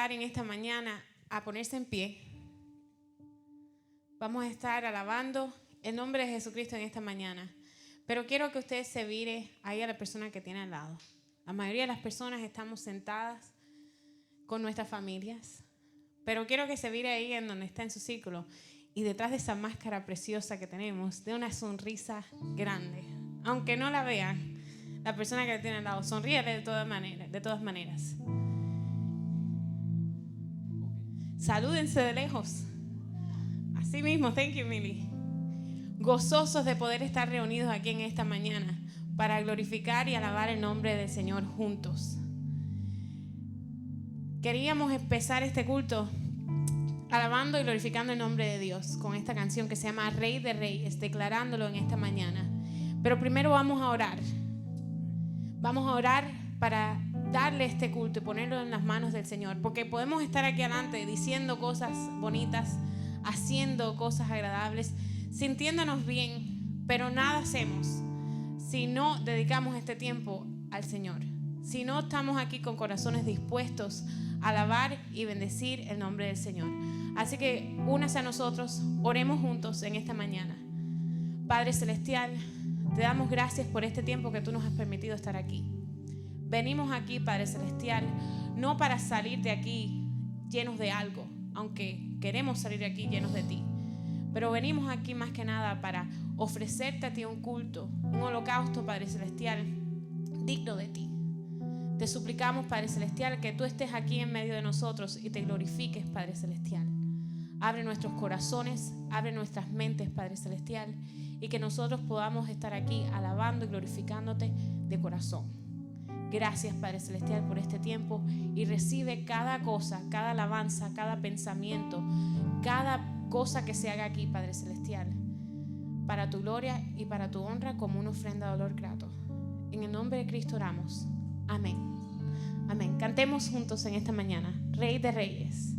invitar en esta mañana a ponerse en pie. Vamos a estar alabando el nombre de Jesucristo en esta mañana. Pero quiero que usted se vire ahí a la persona que tiene al lado. La mayoría de las personas estamos sentadas con nuestras familias. Pero quiero que se vire ahí en donde está en su círculo. Y detrás de esa máscara preciosa que tenemos, de una sonrisa grande. Aunque no la vean, la persona que tiene al lado, sonríele de todas maneras. Salúdense de lejos. Así mismo, thank you, Millie. Gozosos de poder estar reunidos aquí en esta mañana para glorificar y alabar el nombre del Señor juntos. Queríamos empezar este culto alabando y glorificando el nombre de Dios con esta canción que se llama Rey de Reyes, declarándolo en esta mañana. Pero primero vamos a orar. Vamos a orar para darle este culto y ponerlo en las manos del Señor, porque podemos estar aquí adelante diciendo cosas bonitas, haciendo cosas agradables, sintiéndonos bien, pero nada hacemos si no dedicamos este tiempo al Señor, si no estamos aquí con corazones dispuestos a alabar y bendecir el nombre del Señor. Así que únase a nosotros, oremos juntos en esta mañana. Padre Celestial, te damos gracias por este tiempo que tú nos has permitido estar aquí. Venimos aquí, Padre Celestial, no para salir de aquí llenos de algo, aunque queremos salir de aquí llenos de ti. Pero venimos aquí más que nada para ofrecerte a ti un culto, un holocausto, Padre Celestial, digno de ti. Te suplicamos, Padre Celestial, que tú estés aquí en medio de nosotros y te glorifiques, Padre Celestial. Abre nuestros corazones, abre nuestras mentes, Padre Celestial, y que nosotros podamos estar aquí alabando y glorificándote de corazón. Gracias, Padre Celestial, por este tiempo, y recibe cada cosa, cada alabanza, cada pensamiento, cada cosa que se haga aquí, Padre Celestial, para tu gloria y para tu honra, como una ofrenda de olor grato. En el nombre de Cristo oramos. Amén. Amén. Cantemos juntos en esta mañana. Rey de Reyes.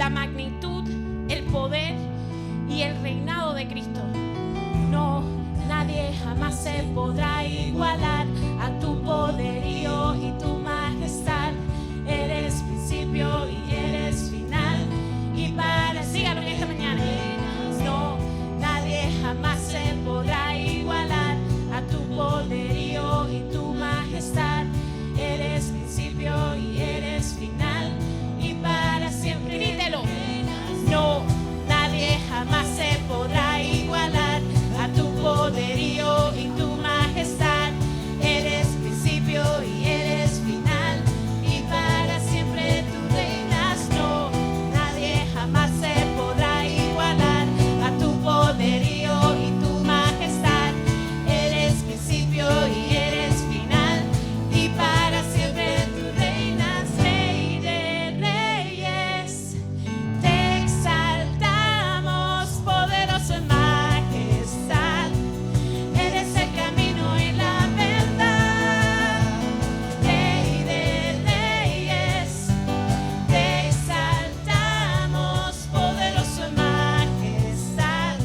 la magnitud, el poder y el reinado de Cristo. No, nadie jamás se podrá igualar a tu poderío y tu majestad. Eres principio y eres final. Y para, sígalo en esta mañana. No, nadie jamás se podrá igualar a tu poderío y tu majestad. Eres principio y eres final. Y para siempre, grítelo. No, nadie jamás se podrá igualar a tu poderío y tu majestad. Eres principio y eres final. Y para siempre tú reinas. No, nadie jamás se podrá igualar a tu poderío y tu majestad. Eres principio y eres final. Y para siempre tú reinas, Rey de Reyes. Te exaltamos, poderoso en majestad. Eres el camino y la verdad. Rey de Reyes. Te exaltamos, poderoso en majestad.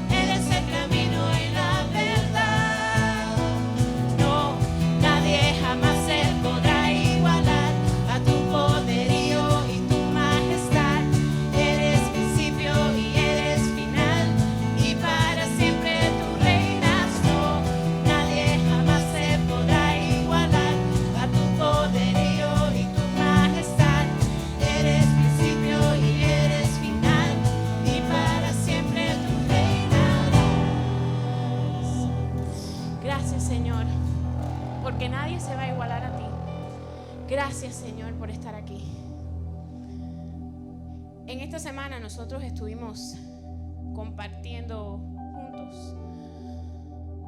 Eres el camino y la verdad. No, nadie jamás se podrá igualar a tu poderío y tu majestad. Eres principio y eres final. Y para siempre tú reinas. No, nadie jamás se podrá igualar a tu poderío y tu majestad. Eres principio y eres final. Y para siempre tú reinarás. Gracias, Señor, porque nadie se va a igualar a ti. Gracias, Señor, por estar aquí. En esta semana nosotros estuvimos compartiendo juntos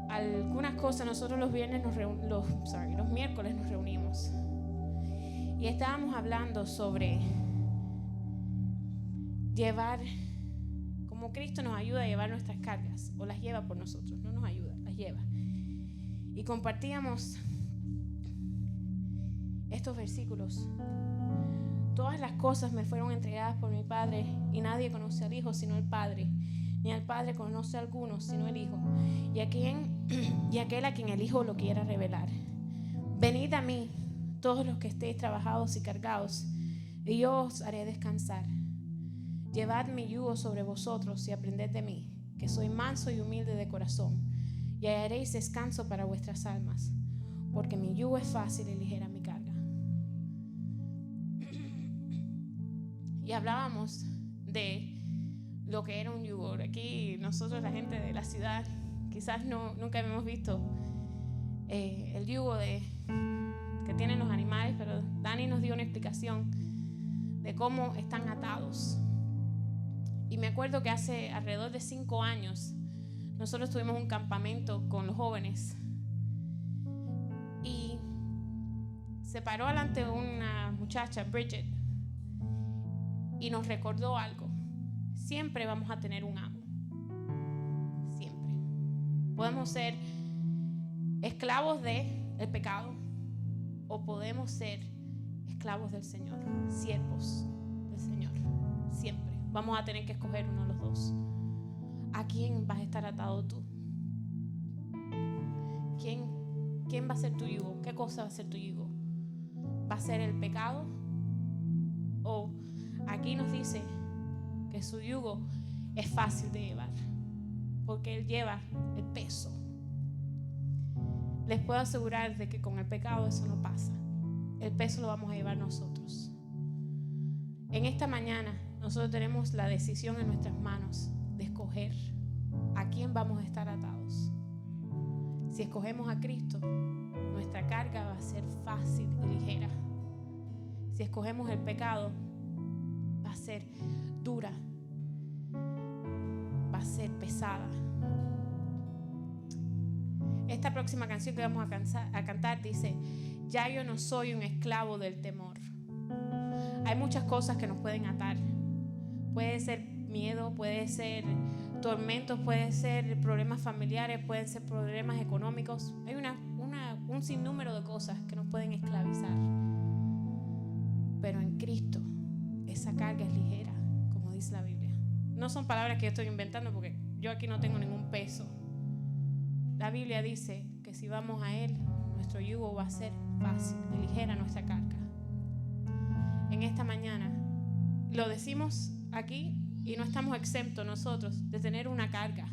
algunas cosas. Nosotros los miércoles nos reunimos y estábamos hablando sobre llevar, como Cristo nos ayuda a llevar nuestras cargas, o las lleva por nosotros, no nos ayuda, las lleva. Y compartíamos estos versículos. Todas las cosas me fueron entregadas por mi Padre, y nadie conoce al Hijo sino el Padre, ni al Padre conoce a alguno sino el Hijo, y aquel a quien el Hijo lo quiera revelar. Venid a mí, todos los que estéis trabajados y cargados, y yo os haré descansar. Llevad mi yugo sobre vosotros y aprended de mí, que soy manso y humilde de corazón, y hallaréis descanso para vuestras almas, porque mi yugo es fácil y ligera mi carga. Y hablábamos de lo que era un yugo. Aquí nosotros, la gente de la ciudad, quizás nunca hemos visto el yugo que tienen los animales, pero Dani nos dio una explicación de cómo están atados. Y me acuerdo que hace alrededor de 5 años nosotros tuvimos un campamento con los jóvenes, y se paró delante una muchacha, Bridget, y nos recordó algo. Siempre vamos a tener un amo. Siempre. Podemos ser esclavos del pecado, o podemos ser esclavos del Señor, siervos del Señor. Siempre. Vamos a tener que escoger uno de los dos. ¿A quién vas a estar atado tú? ¿Quién va a ser tu yugo? ¿Qué cosa va a ser tu yugo? ¿Va a ser el pecado? O aquí nos dice que su yugo es fácil de llevar, porque Él lleva el peso. Les puedo asegurar de que con el pecado eso no pasa. El peso lo vamos a llevar nosotros. En esta mañana nosotros tenemos la decisión en nuestras manos de escoger a quién vamos a estar atados. Si escogemos a Cristo, nuestra carga va a ser fácil y ligera. Si escogemos el pecado, va a ser dura, va a ser pesada. Esta próxima canción que vamos a cantar dice: ya yo no soy un esclavo del temor. Hay muchas cosas que nos pueden atar. Puede ser miedo, puede ser tormentos, puede ser problemas familiares, pueden ser problemas económicos. Hay un sinnúmero de cosas que nos pueden esclavizar. Pero en Cristo esa carga es ligera. no son palabras que yo estoy inventando porque yo aquí no tengo ningún peso. La Biblia dice que si vamos a Él, nuestro yugo va a ser fácil y ligera nuestra carga. En esta mañana lo decimos aquí y no estamos exentos nosotros de tener una carga.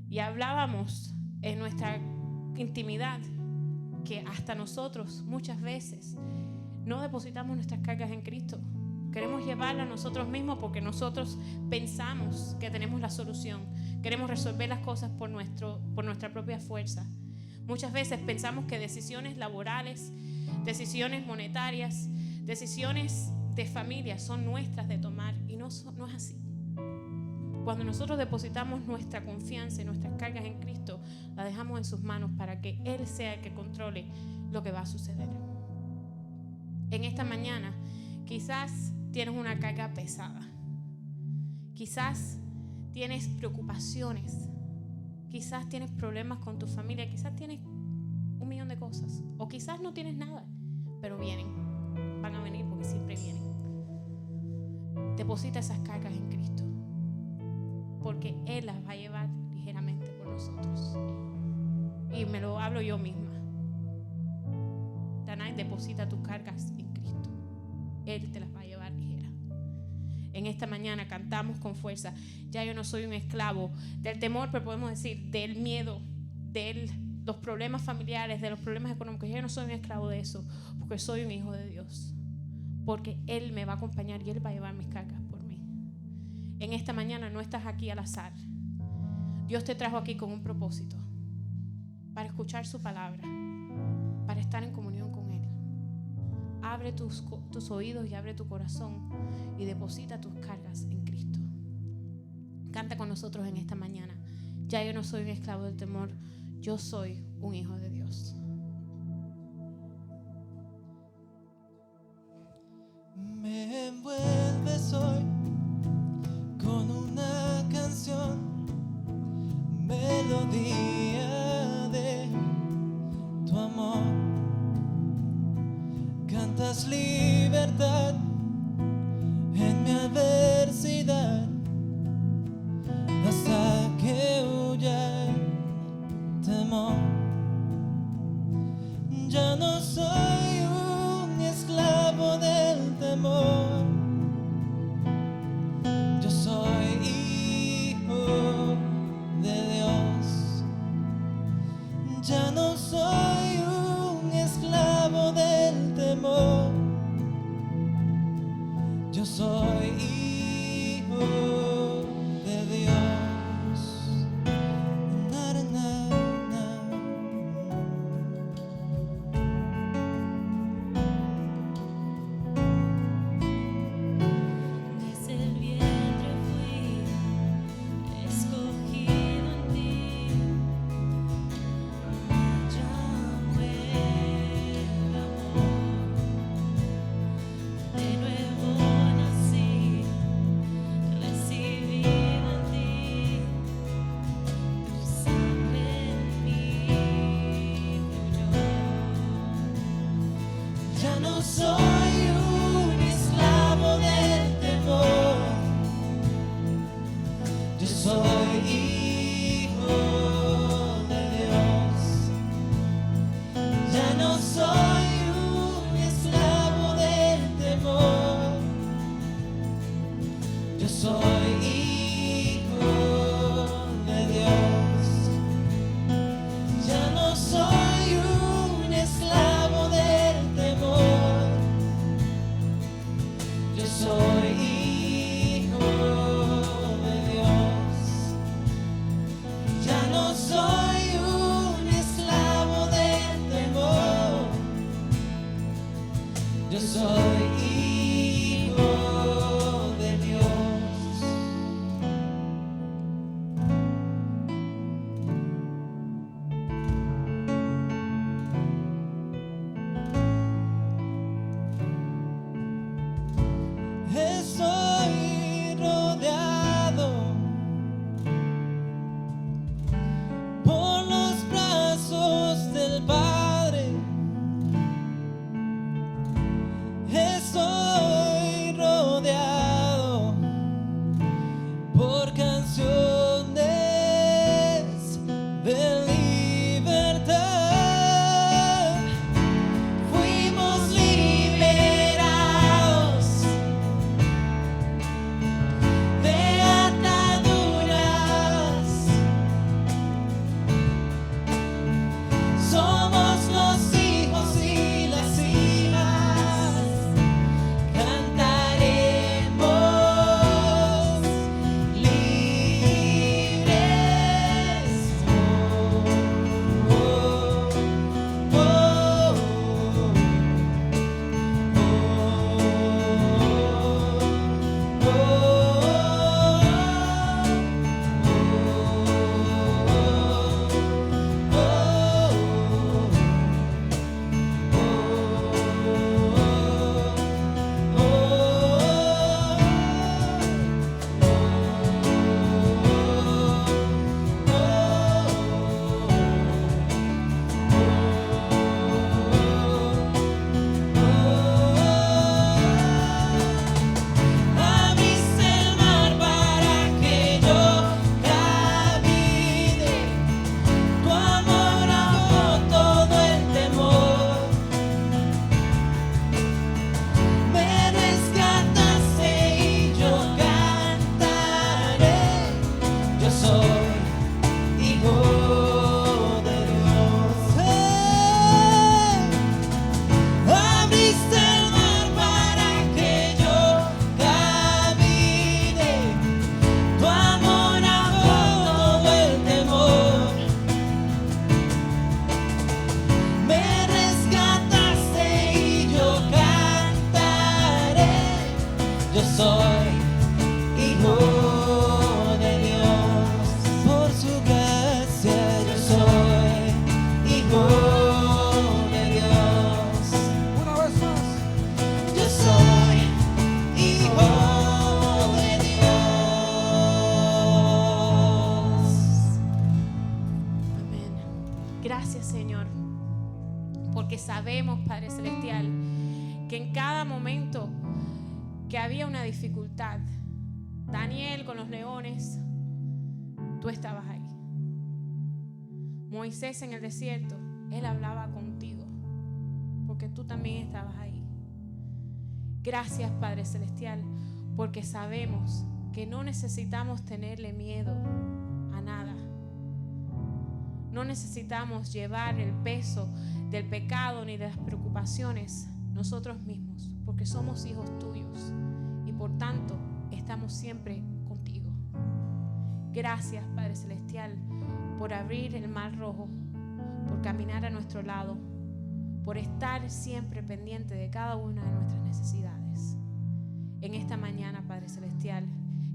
Y hablábamos en nuestra intimidad que hasta nosotros muchas veces no depositamos nuestras cargas en Cristo. Queremos llevarlas nosotros mismos porque nosotros pensamos que tenemos la solución. Queremos resolver las cosas por nuestra propia fuerza. Muchas veces pensamos que decisiones laborales, decisiones monetarias, decisiones de familia son nuestras de tomar y no es así. Cuando nosotros depositamos nuestra confianza y nuestras cargas en Cristo, la dejamos en sus manos para que Él sea el que controle lo que va a suceder. En esta mañana, quizás tienes una carga pesada. Quizás tienes preocupaciones. Quizás tienes problemas con tu familia. Quizás tienes 1,000,000 de cosas. O quizás no tienes nada, pero vienen. Van a venir porque siempre vienen. Deposita esas cargas en Cristo, porque Él las va a llevar ligeramente por nosotros. Y me lo hablo yo misma. Danay, deposita tus cargas en Cristo. Él te las va a llevar ligera. En esta mañana cantamos con fuerza. Ya yo no soy un esclavo del temor, pero podemos decir del miedo, de los problemas familiares, de los problemas económicos. Ya yo no soy un esclavo de eso, porque soy un hijo de Dios. Porque Él me va a acompañar y Él va a llevar mis cargas por mí. En esta mañana no estás aquí al azar. Dios te trajo aquí con un propósito, para escuchar su palabra, para estar en comunión con Él. Abre tus oídos y abre tu corazón y deposita tus cargas en Cristo. Canta con nosotros en esta mañana. Ya yo no soy un esclavo del temor, yo soy un hijo de Dios. Me envuelves hoy con una canción, melodía de tu amor. Cantas libertad en mi adversidad, hasta que huya el temor. Ya no soy un esclavo del temor. Yo soy hijo de Dios. Ya no soy un esclavo del temor. Yo soy hijo de Dios. Na, na, na, na. Desde el vientre fui escogido en ti, me llamó el amor, de nuevo nací, recibido en ti, tu sangre en mí fluyó. Ya no soy un esclavo del temor. Yo soy hijo de Dios. Ya no soy un esclavo del temor. Yo soy hijo de Dios. Ya no soy un esclavo del temor. Yo soy hijo de Dios. Ya no soy un esclavo del temor. Yo soy hijo de Dios. Yo soy hijo de Dios, por su gracia yo soy hijo de Dios. Una vez más. Yo soy hijo de Dios. Amén. Gracias, Señor, porque sabemos, Padre Celestial, que en cada momento que había una dificultad, Daniel con los leones, tú estabas ahí. Moisés en el desierto, él hablaba contigo, porque tú también estabas ahí. Gracias, Padre Celestial, porque sabemos que no necesitamos tenerle miedo a nada. No necesitamos llevar el peso del pecado ni de las preocupaciones nosotros mismos, porque somos hijos tuyos y por tanto estamos siempre contigo. Gracias, Padre Celestial, por abrir el mar rojo, por caminar a nuestro lado, por estar siempre pendiente de cada una de nuestras necesidades. En esta mañana, Padre Celestial,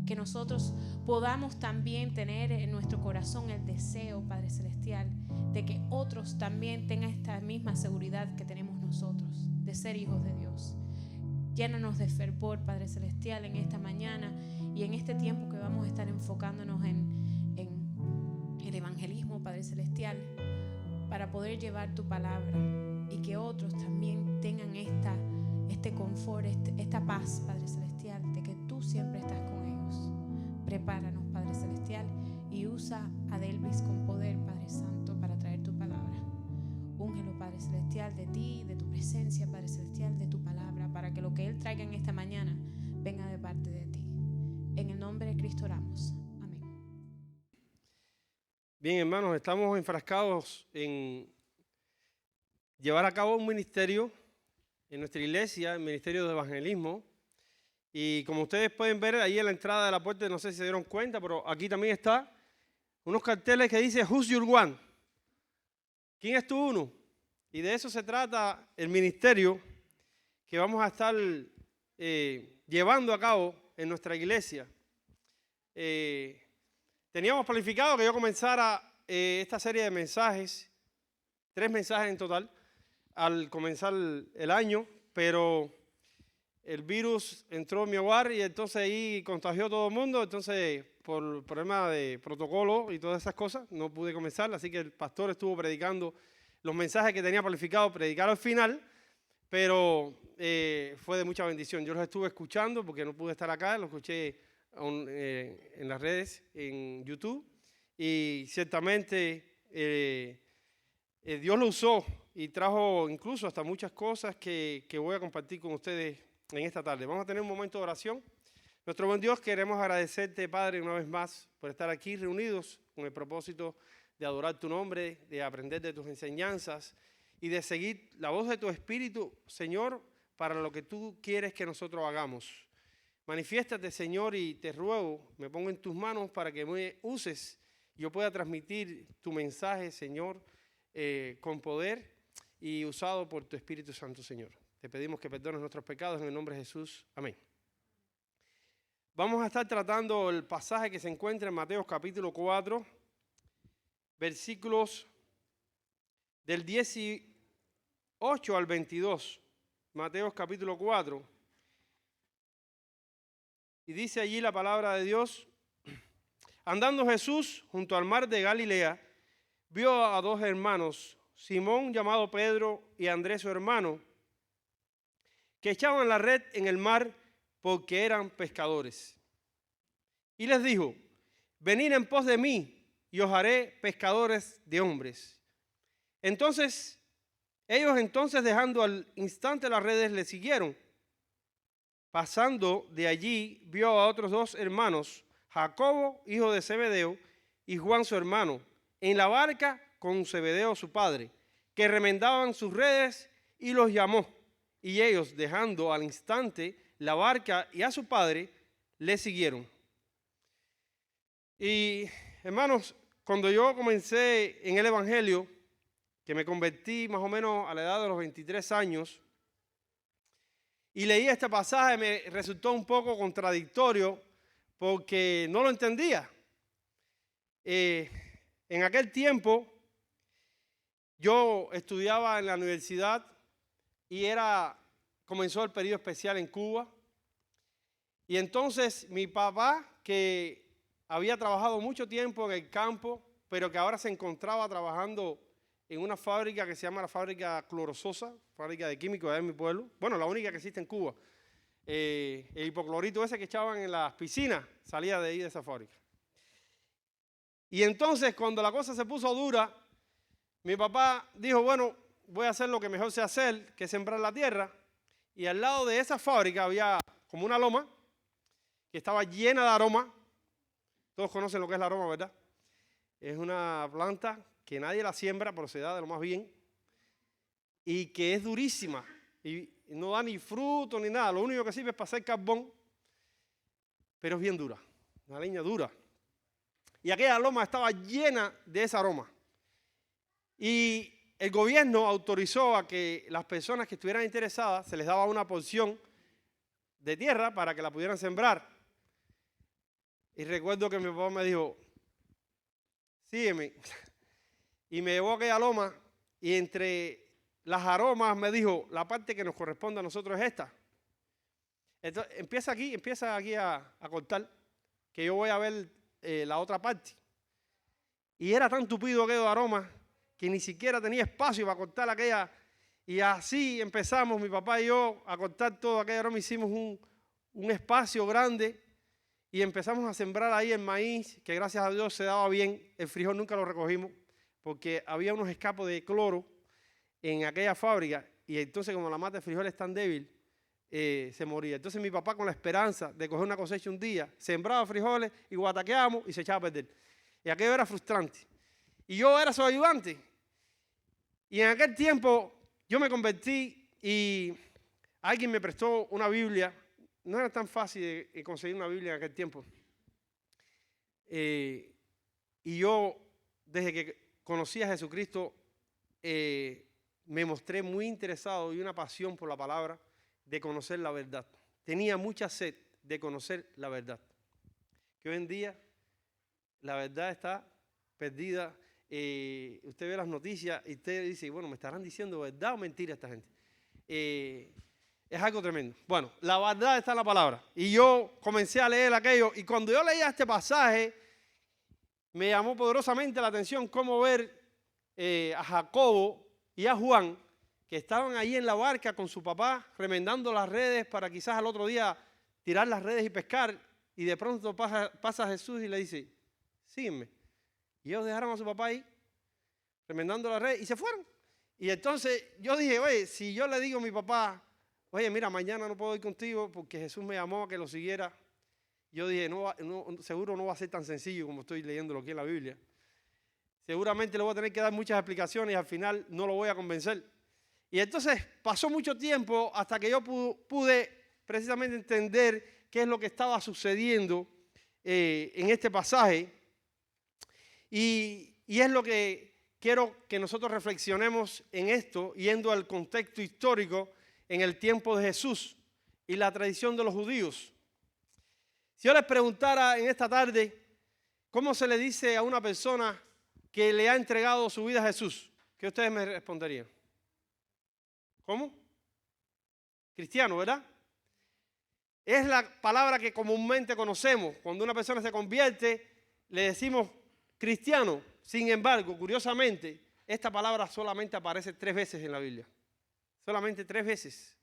que nosotros podamos también tener en nuestro corazón el deseo, Padre Celestial, de que otros también tengan esta misma seguridad que tenemos nosotros, de ser hijos de Dios. Llénanos de fervor, Padre Celestial, en esta mañana y en este tiempo que vamos a estar enfocándonos en el evangelismo, Padre Celestial, para poder llevar tu palabra y que otros también tengan este confort, esta paz, Padre Celestial, de que tú siempre estás con ellos. Prepáranos, Padre Celestial, y usa a Delvis con poder, Padre Santo, para traer tu palabra. Úngelo, Padre Celestial, de ti, de tu presencia, Padre Celestial, de tu palabra, para que lo que Él traiga en esta mañana venga de parte de ti. En el nombre de Cristo oramos. Amén. Bien, hermanos, estamos enfrascados en llevar a cabo un ministerio en nuestra iglesia, el ministerio de evangelismo. Y como ustedes pueden ver ahí en la entrada de la puerta, no sé si se dieron cuenta, pero aquí también está unos carteles que dice Who's Your One? ¿Quién es tu uno? Y de eso se trata el ministerio que vamos a estar llevando a cabo en nuestra iglesia. Teníamos planificado que yo comenzara esta serie de mensajes, 3 mensajes en total, al comenzar el año, pero el virus entró en mi hogar y entonces ahí contagió a todo el mundo. Entonces, por problema de protocolo y todas esas cosas, no pude comenzar. Así que el pastor estuvo predicando los mensajes que tenía planificado predicar al final, pero fue de mucha bendición. Yo los estuve escuchando porque no pude estar acá, los escuché en las redes, en YouTube, y ciertamente Dios lo usó y trajo incluso hasta muchas cosas que voy a compartir con ustedes en esta tarde. Vamos a tener un momento de oración. Nuestro buen Dios, queremos agradecerte, Padre, una vez más por estar aquí reunidos con el propósito de adorar tu nombre, de aprender de tus enseñanzas y de seguir la voz de tu Espíritu, Señor, para lo que tú quieres que nosotros hagamos. Manifiéstate, Señor, y te ruego, me pongo en tus manos para que me uses y yo pueda transmitir tu mensaje, Señor, con poder y usado por tu Espíritu Santo, Señor. Te pedimos que perdones nuestros pecados en el nombre de Jesús. Amén. Vamos a estar tratando el pasaje que se encuentra en Mateo capítulo 4, versículos del 18 al 22. Mateo capítulo 4. Y dice allí la palabra de Dios: andando Jesús junto al mar de Galilea, vio a 2 hermanos, Simón llamado Pedro y Andrés su hermano, que echaban la red en el mar porque eran pescadores. Y les dijo: venid en pos de mí y os haré pescadores de hombres. Ellos dejando al instante las redes le siguieron. Pasando de allí vio a otros 2 hermanos, Jacobo, hijo de Zebedeo, y Juan su hermano, en la barca con Zebedeo su padre, que remendaban sus redes, y los llamó. Y ellos, dejando al instante la barca y a su padre, le siguieron. Y hermanos, cuando yo comencé en el Evangelio, que me convertí más o menos a la edad de los 23 años, y leí este pasaje, me resultó un poco contradictorio porque no lo entendía. En aquel tiempo yo estudiaba en la universidad y comenzó el periodo especial en Cuba. Y entonces mi papá, que había trabajado mucho tiempo en el campo, pero que ahora se encontraba trabajando en una fábrica que se llama la fábrica Clorososa, fábrica de químicos allá en mi pueblo. Bueno, la única que existe en Cuba. El hipoclorito ese que echaban en las piscinas salía de ahí, de esa fábrica. Y entonces, cuando la cosa se puso dura, mi papá dijo, bueno, voy a hacer lo que mejor sé hacer, que es sembrar la tierra. Y al lado de esa fábrica había como una loma que estaba llena de aroma. Todos conocen lo que es la aroma, ¿verdad? Es una planta que nadie la siembra, pero se da de lo más bien. Y que es durísima. Y no da ni fruto ni nada. Lo único que sirve es para hacer carbón. Pero es bien dura. Una leña dura. Y aquella loma estaba llena de ese aroma. Y el gobierno autorizó a que las personas que estuvieran interesadas se les daba una porción de tierra para que la pudieran sembrar. Y recuerdo que mi papá me dijo, sígueme. Y me llevó a aquella loma y entre las aromas me dijo, la parte que nos corresponde a nosotros es esta. Entonces empieza aquí a cortar, que yo voy a ver la otra parte. Y era tan tupido aquello de aromas que ni siquiera tenía espacio para cortar aquella. Y así empezamos mi papá y yo a cortar todo aquella aroma. Hicimos un espacio grande y empezamos a sembrar ahí el maíz, que gracias a Dios se daba bien. El frijol nunca lo recogimos porque había unos escapos de cloro en aquella fábrica y entonces como la mata de frijol es tan débil, se moría. Entonces mi papá, con la esperanza de coger una cosecha un día, sembraba frijoles y guataqueábamos y se echaba a perder. Y aquello era frustrante. Y yo era su ayudante. Y en aquel tiempo yo me convertí y alguien me prestó una Biblia. No era tan fácil de conseguir una Biblia en aquel tiempo. Y yo, desde que conocí a Jesucristo, me mostré muy interesado y una pasión por la palabra, de conocer la verdad. Tenía mucha sed de conocer la verdad. Que hoy en día la verdad está perdida. Usted ve las noticias y usted dice, bueno, ¿me estarán diciendo verdad o mentira esta gente? Es algo tremendo. Bueno, la verdad está en la palabra. Y yo comencé a leer aquello y cuando yo leía este pasaje, me llamó poderosamente la atención cómo ver a Jacobo y a Juan, que estaban ahí en la barca con su papá, remendando las redes para quizás al otro día tirar las redes y pescar, y de pronto pasa Jesús y le dice, sígueme. Y ellos dejaron a su papá ahí, remendando las redes, y se fueron. Y entonces yo dije, oye, si yo le digo a mi papá, oye, mira, mañana no puedo ir contigo porque Jesús me llamó a que lo siguiera, yo dije, seguro no va a ser tan sencillo como estoy leyéndolo aquí en la Biblia. Seguramente le voy a tener que dar muchas explicaciones y al final no lo voy a convencer. Y entonces pasó mucho tiempo hasta que yo pude precisamente entender qué es lo que estaba sucediendo en este pasaje. Y es lo que quiero que nosotros reflexionemos en esto, yendo al contexto histórico en el tiempo de Jesús y la tradición de los judíos. Si yo les preguntara en esta tarde, ¿cómo se le dice a una persona que le ha entregado su vida a Jesús? ¿Qué ustedes me responderían? ¿Cómo? Cristiano, ¿verdad? Es la palabra que comúnmente conocemos. Cuando una persona se convierte, le decimos cristiano. Sin embargo, curiosamente, esta palabra solamente aparece 3 veces en la Biblia. Solamente 3 veces.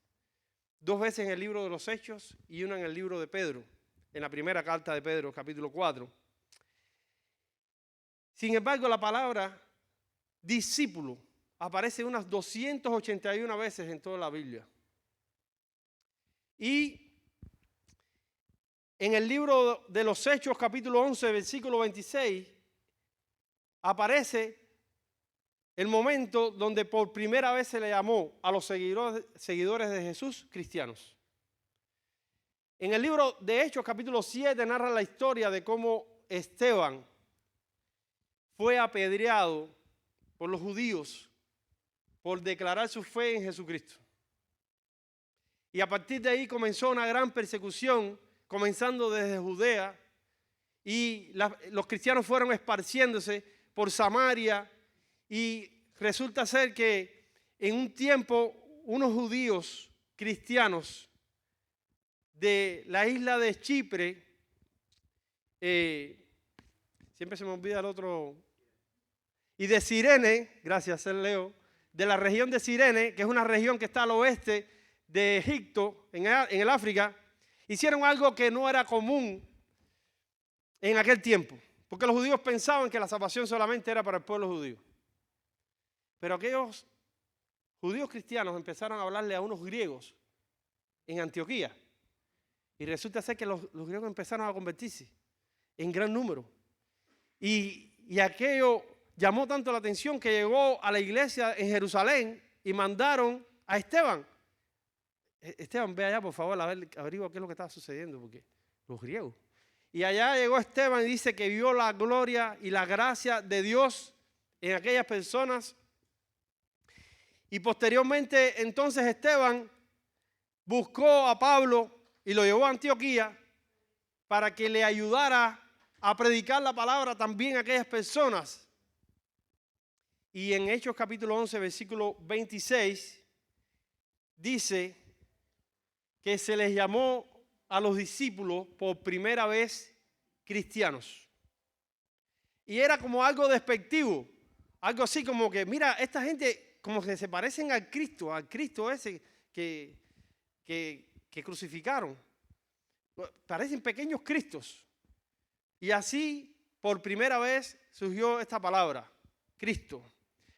2 veces en el libro de los Hechos y una en el libro de Pedro, en la primera carta de Pedro, capítulo 4. Sin embargo, la palabra discípulo aparece unas 281 veces en toda la Biblia. Y en el libro de los Hechos, capítulo 11, versículo 26, aparece el momento donde por primera vez se le llamó a los seguidores de Jesús cristianos. En el libro de Hechos, capítulo 7, narra la historia de cómo Esteban fue apedreado por los judíos por declarar su fe en Jesucristo. Y a partir de ahí comenzó una gran persecución, comenzando desde Judea. Y los cristianos fueron esparciéndose por Samaria. Y resulta ser que en un tiempo unos judíos cristianos de la isla de Chipre, siempre se me olvida el otro, y de Cirene, gracias Leo, de la región de Cirene, que es una región que está al oeste de Egipto, en el África, hicieron algo que no era común en aquel tiempo, porque los judíos pensaban que la salvación solamente era para el pueblo judío. Pero aquellos judíos cristianos empezaron a hablarle a unos griegos en Antioquía, y resulta ser que los griegos empezaron a convertirse en gran número. Y aquello llamó tanto la atención que llegó a la iglesia en Jerusalén y mandaron a Esteban. Esteban, ve allá por favor, a ver, averigua qué es lo que estaba sucediendo, porque los griegos. Y allá llegó Esteban y dice que vio la gloria y la gracia de Dios en aquellas personas. Y posteriormente entonces Esteban buscó a Pablo y lo llevó a Antioquía para que le ayudara a predicar la palabra también a aquellas personas. Y en Hechos capítulo 11, versículo 26, dice que se les llamó a los discípulos por primera vez cristianos. Y era como algo despectivo, algo así como que, mira, esta gente como que se parecen al Cristo ese que crucificaron. Parecen pequeños Cristos. Y así, por primera vez, surgió esta palabra, Cristo.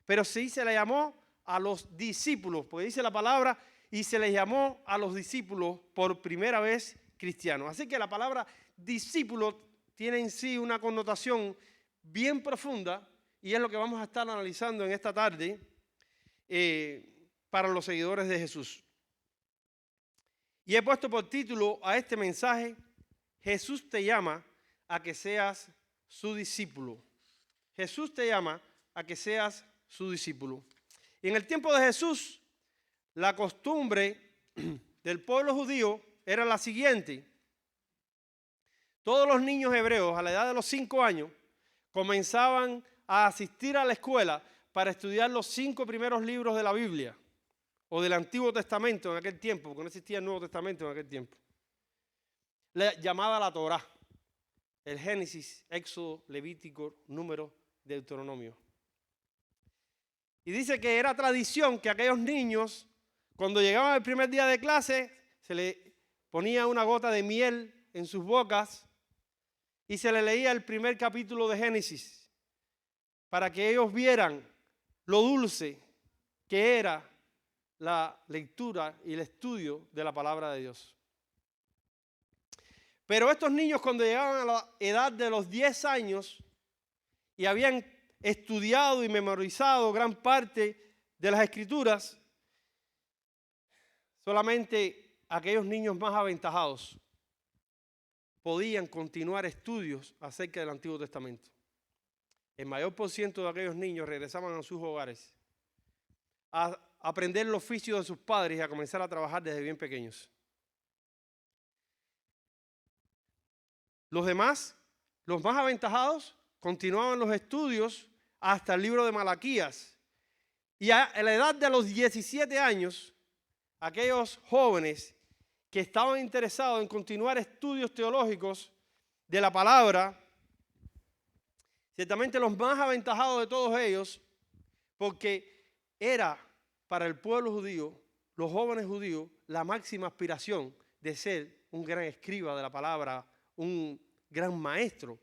Pero sí se le llamó a los discípulos, porque dice la palabra, y se les llamó a los discípulos por primera vez cristianos. Así que la palabra discípulo tiene en sí una connotación bien profunda, y es lo que vamos a estar analizando en esta tarde para los seguidores de Jesús. Y he puesto por título a este mensaje, Jesús te llama a que seas su discípulo. Jesús te llama a que seas su discípulo. Y en el tiempo de Jesús, la costumbre del pueblo judío era la siguiente. Todos los niños hebreos a la edad de los 5 años comenzaban a asistir a la escuela para estudiar los 5 primeros libros de la Biblia o del Antiguo Testamento en aquel tiempo, porque no existía el Nuevo Testamento en aquel tiempo. Llamada la Torá. El Génesis, Éxodo, Levítico, Número, Deuteronomio. Y dice que era tradición que aquellos niños, cuando llegaban el primer día de clase, se le ponía una gota de miel en sus bocas y se le leía el primer capítulo de Génesis para que ellos vieran lo dulce que era la lectura y el estudio de la palabra de Dios. Pero estos niños, cuando llegaban a la edad de los 10 años y habían estudiado y memorizado gran parte de las Escrituras, solamente aquellos niños más aventajados podían continuar estudios acerca del Antiguo Testamento. El mayor por ciento de aquellos niños regresaban a sus hogares a aprender el oficio de sus padres y a comenzar a trabajar desde bien pequeños. Los demás, los más aventajados, continuaban los estudios hasta el libro de Malaquías. Y a la edad de los 17 años, aquellos jóvenes que estaban interesados en continuar estudios teológicos de la palabra, ciertamente los más aventajados de todos ellos, porque era para el pueblo judío, los jóvenes judíos, la máxima aspiración de ser un gran escriba de la palabra, un gran maestro,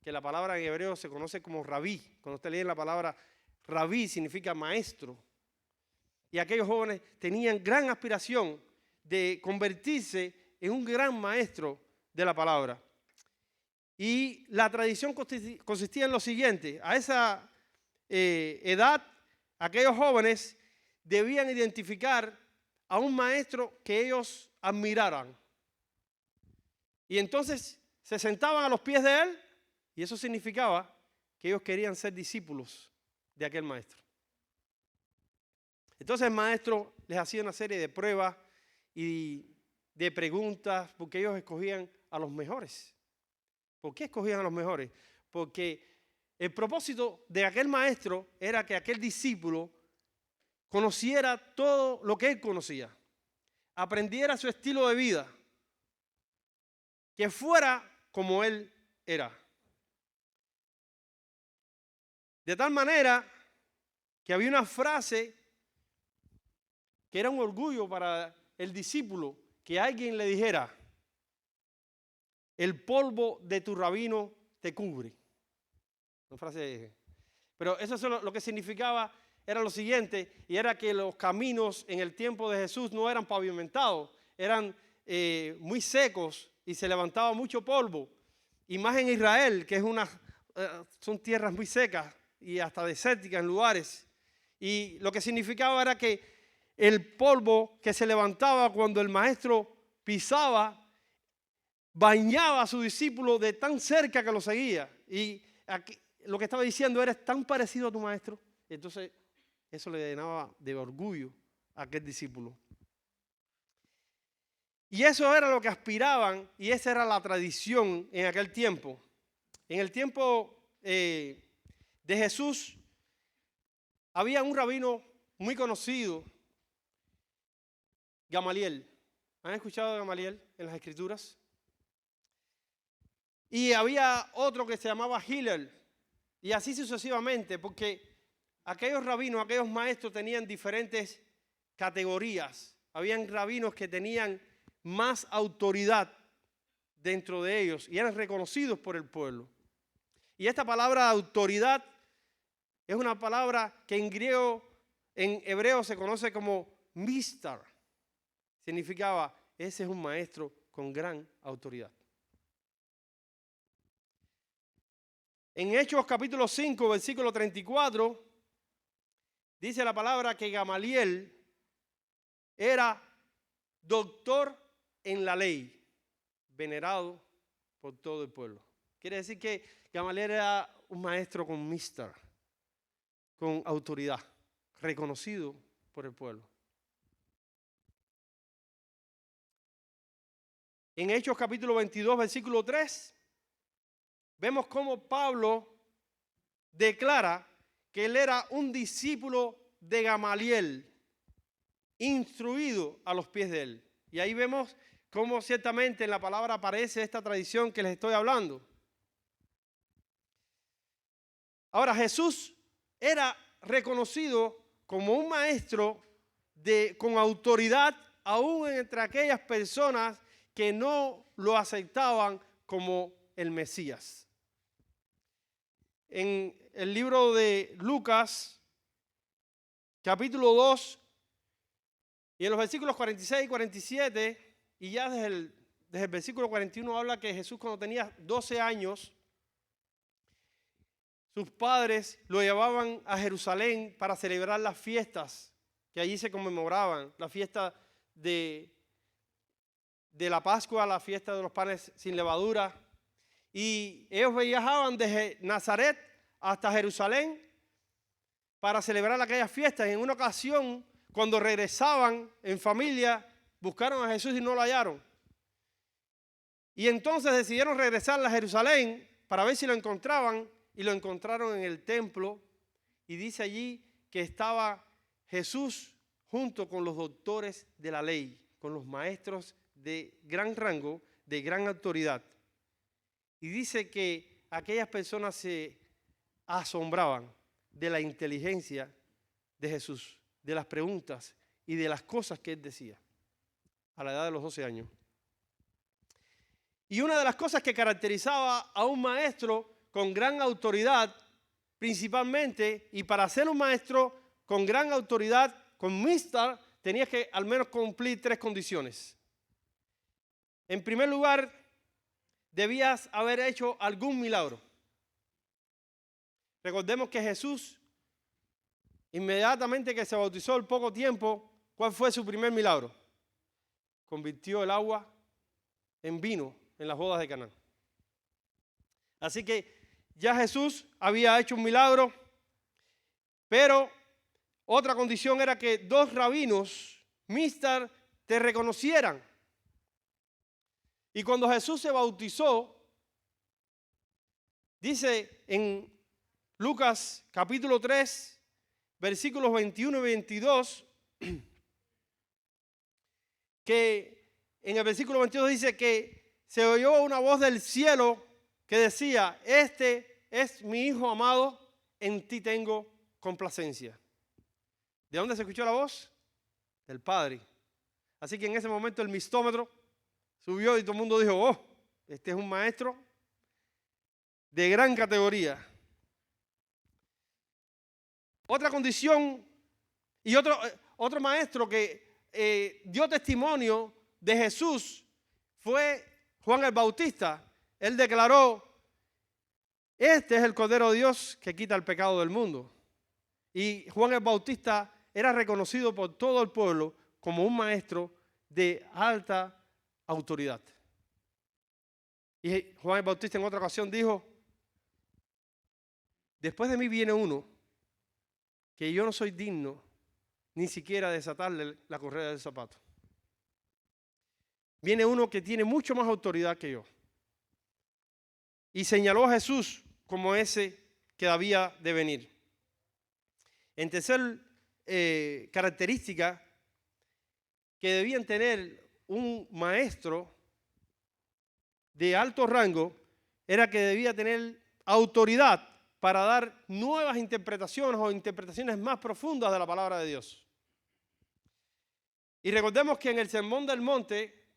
que la palabra en hebreo se conoce como rabí. Cuando usted lee la palabra rabí significa maestro. Y aquellos jóvenes tenían gran aspiración de convertirse en un gran maestro de la palabra. Y la tradición consistía en lo siguiente: a esa edad, aquellos jóvenes debían identificar a un maestro que ellos admiraran. Y entonces se sentaban a los pies de él, y eso significaba que ellos querían ser discípulos de aquel maestro. Entonces el maestro les hacía una serie de pruebas y de preguntas, porque ellos escogían a los mejores. ¿Por qué escogían a los mejores? Porque el propósito de aquel maestro era que aquel discípulo conociera todo lo que él conocía, aprendiera su estilo de vida, que fuera como él era. De tal manera que había una frase que era un orgullo para el discípulo, que alguien le dijera: el polvo de tu rabino te cubre. Una frase, pero eso es lo que significaba era lo siguiente, y era que los caminos en el tiempo de Jesús no eran pavimentados, eran muy secos y se levantaba mucho polvo. Y más en Israel, que es son tierras muy secas y hasta desérticas en lugares. Y lo que significaba era que el polvo que se levantaba cuando el maestro pisaba bañaba a su discípulo de tan cerca que lo seguía. Y aquí, lo que estaba diciendo: eres tan parecido a tu maestro. Entonces eso le llenaba de orgullo a aquel discípulo. Y eso era lo que aspiraban, y esa era la tradición en aquel tiempo. En el tiempo de Jesús había un rabino muy conocido, Gamaliel. ¿Han escuchado de Gamaliel en las Escrituras? Y había otro que se llamaba Hillel, y así sucesivamente, porque aquellos rabinos, aquellos maestros tenían diferentes categorías. Habían rabinos que tenían más autoridad dentro de ellos y eran reconocidos por el pueblo. Y esta palabra autoridad es una palabra que en hebreo se conoce como mistar. Significaba: ese es un maestro con gran autoridad. En Hechos capítulo 5, versículo 34, dice la palabra que Gamaliel era doctor en la ley, venerado por todo el pueblo. Quiere decir que Gamaliel era un maestro con mistar, con autoridad, reconocido por el pueblo. En Hechos capítulo 22, versículo 3, vemos cómo Pablo declara que él era un discípulo de Gamaliel, instruido a los pies de él. Y ahí vemos cómo ciertamente en la palabra aparece esta tradición que les estoy hablando. Ahora, Jesús era reconocido como un maestro con autoridad aún entre aquellas personas que no lo aceptaban como el Mesías. En el libro de Lucas, capítulo 2, y en los versículos 46 y 47, y ya desde el versículo 41 habla que Jesús, cuando tenía 12 años, sus padres lo llevaban a Jerusalén para celebrar las fiestas que allí se conmemoraban, la fiesta de la Pascua, la fiesta de los panes sin levadura. Y ellos viajaban desde Nazaret hasta Jerusalén para celebrar aquellas fiestas. Y en una ocasión, cuando regresaban en familia, buscaron a Jesús y no lo hallaron. Y entonces decidieron regresar a Jerusalén para ver si lo encontraban, y lo encontraron en el templo. Y dice allí que estaba Jesús junto con los doctores de la ley, con los maestros de gran rango, de gran autoridad. Y dice que aquellas personas se asombraban de la inteligencia de Jesús, de las preguntas y de las cosas que él decía a la edad de los 12 años. Y una de las cosas que caracterizaba a un maestro con gran autoridad, principalmente, y para ser un maestro con gran autoridad, con mistar, tenías que al menos cumplir 3 condiciones. En primer lugar, debías haber hecho algún milagro. Recordemos que Jesús, inmediatamente que se bautizó al poco tiempo, ¿cuál fue su primer milagro? Convirtió el agua en vino en las bodas de Caná. Así que ya Jesús había hecho un milagro, pero otra condición era que 2 rabinos, mistar, te reconocieran. Y cuando Jesús se bautizó, dice en Lucas capítulo 3, versículos 21 y 22, que en el versículo 22 dice que se oyó una voz del cielo que decía: este es mi Hijo amado, en ti tengo complacencia. ¿De dónde se escuchó la voz? Del Padre. Así que en ese momento el mistómetro subió y todo el mundo dijo: oh, este es un maestro de gran categoría. Otra condición y otro maestro que dio testimonio de Jesús fue Juan el Bautista. Él declaró: este es el Cordero de Dios que quita el pecado del mundo. Y Juan el Bautista era reconocido por todo el pueblo como un maestro de alta autoridad. Y Juan el Bautista en otra ocasión dijo: después de mí viene uno que yo no soy digno ni siquiera de desatarle la correa del zapato. Viene uno que tiene mucho más autoridad que yo. Y señaló a Jesús como ese que había de venir. En tercer característica que debían tener un maestro de alto rango era que debía tener autoridad para dar nuevas interpretaciones o interpretaciones más profundas de la palabra de Dios. Y recordemos que en el Sermón del Monte,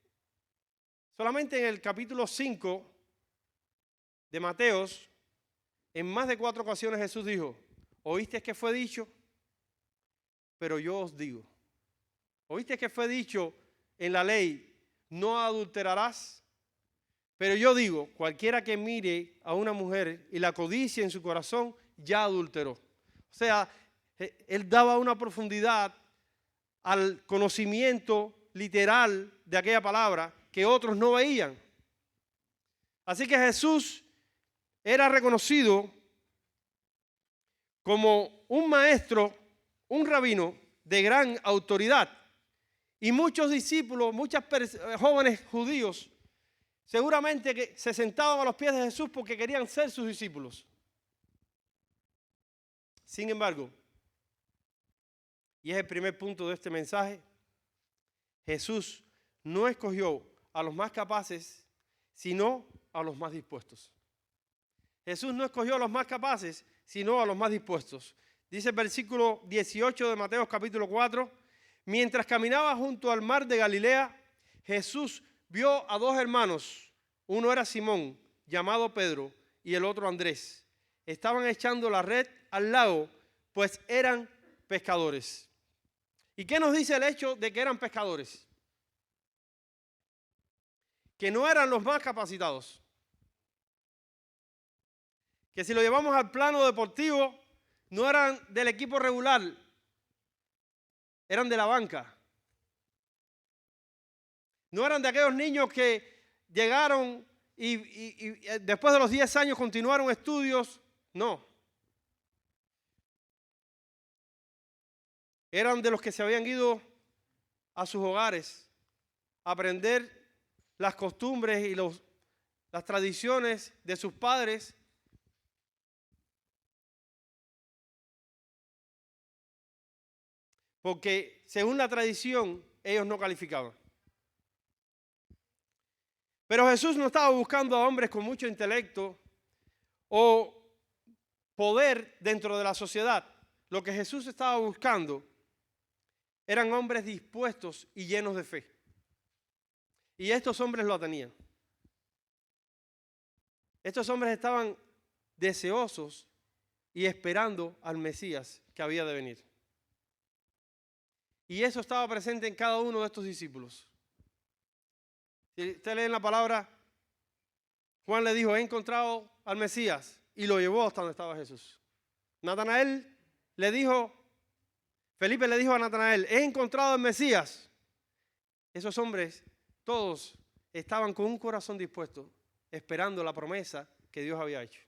solamente en el capítulo 5 de Mateos, en más de 4 ocasiones Jesús dijo: ¿oíste que fue dicho? Pero yo os digo. ¿Oíste que fue dicho en la ley: no adulterarás? Pero yo digo, cualquiera que mire a una mujer y la codicie en su corazón, ya adulteró. O sea, él daba una profundidad al conocimiento literal de aquella palabra que otros no veían. Así que Jesús era reconocido como un maestro, un rabino de gran autoridad. Y muchos discípulos, jóvenes judíos, seguramente que se sentaban a los pies de Jesús porque querían ser sus discípulos. Sin embargo, y es el primer punto de este mensaje, Jesús no escogió a los más capaces, sino a los más dispuestos. Jesús no escogió a los más capaces, sino a los más dispuestos. Dice el versículo 18 de Mateo capítulo 4, mientras caminaba junto al mar de Galilea, Jesús vio a 2 hermanos. Uno era Simón, llamado Pedro, y el otro Andrés. Estaban echando la red al lago, pues eran pescadores. ¿Y qué nos dice el hecho de que eran pescadores? Que no eran los más capacitados. Que si lo llevamos al plano deportivo, no eran del equipo regular, eran de la banca. No eran de aquellos niños que llegaron y después de los 10 años continuaron estudios. No. Eran de los que se habían ido a sus hogares a aprender las costumbres y las tradiciones de sus padres. Porque según la tradición, ellos no calificaban. Pero Jesús no estaba buscando a hombres con mucho intelecto o poder dentro de la sociedad. Lo que Jesús estaba buscando eran hombres dispuestos y llenos de fe. Y estos hombres lo tenían. Estos hombres estaban deseosos y esperando al Mesías que había de venir. Y eso estaba presente en cada uno de estos discípulos. Si usted lee en la palabra, Juan le dijo: he encontrado al Mesías, y lo llevó hasta donde estaba Jesús. Natanael le dijo, Felipe le dijo a Natanael: he encontrado al Mesías. Esos hombres, todos estaban con un corazón dispuesto, esperando la promesa que Dios había hecho.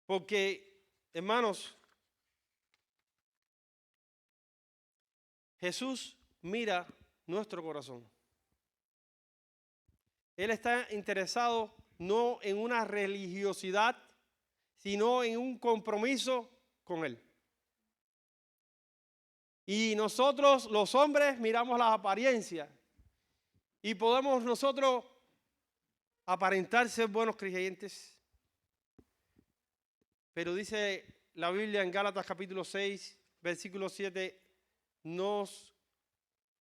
Porque, hermanos, Jesús mira nuestro corazón. Él está interesado no en una religiosidad, sino en un compromiso con Él. Y nosotros, los hombres, miramos las apariencias y podemos nosotros aparentar ser buenos creyentes. Pero dice la Biblia en Gálatas capítulo 6, versículo 7, no os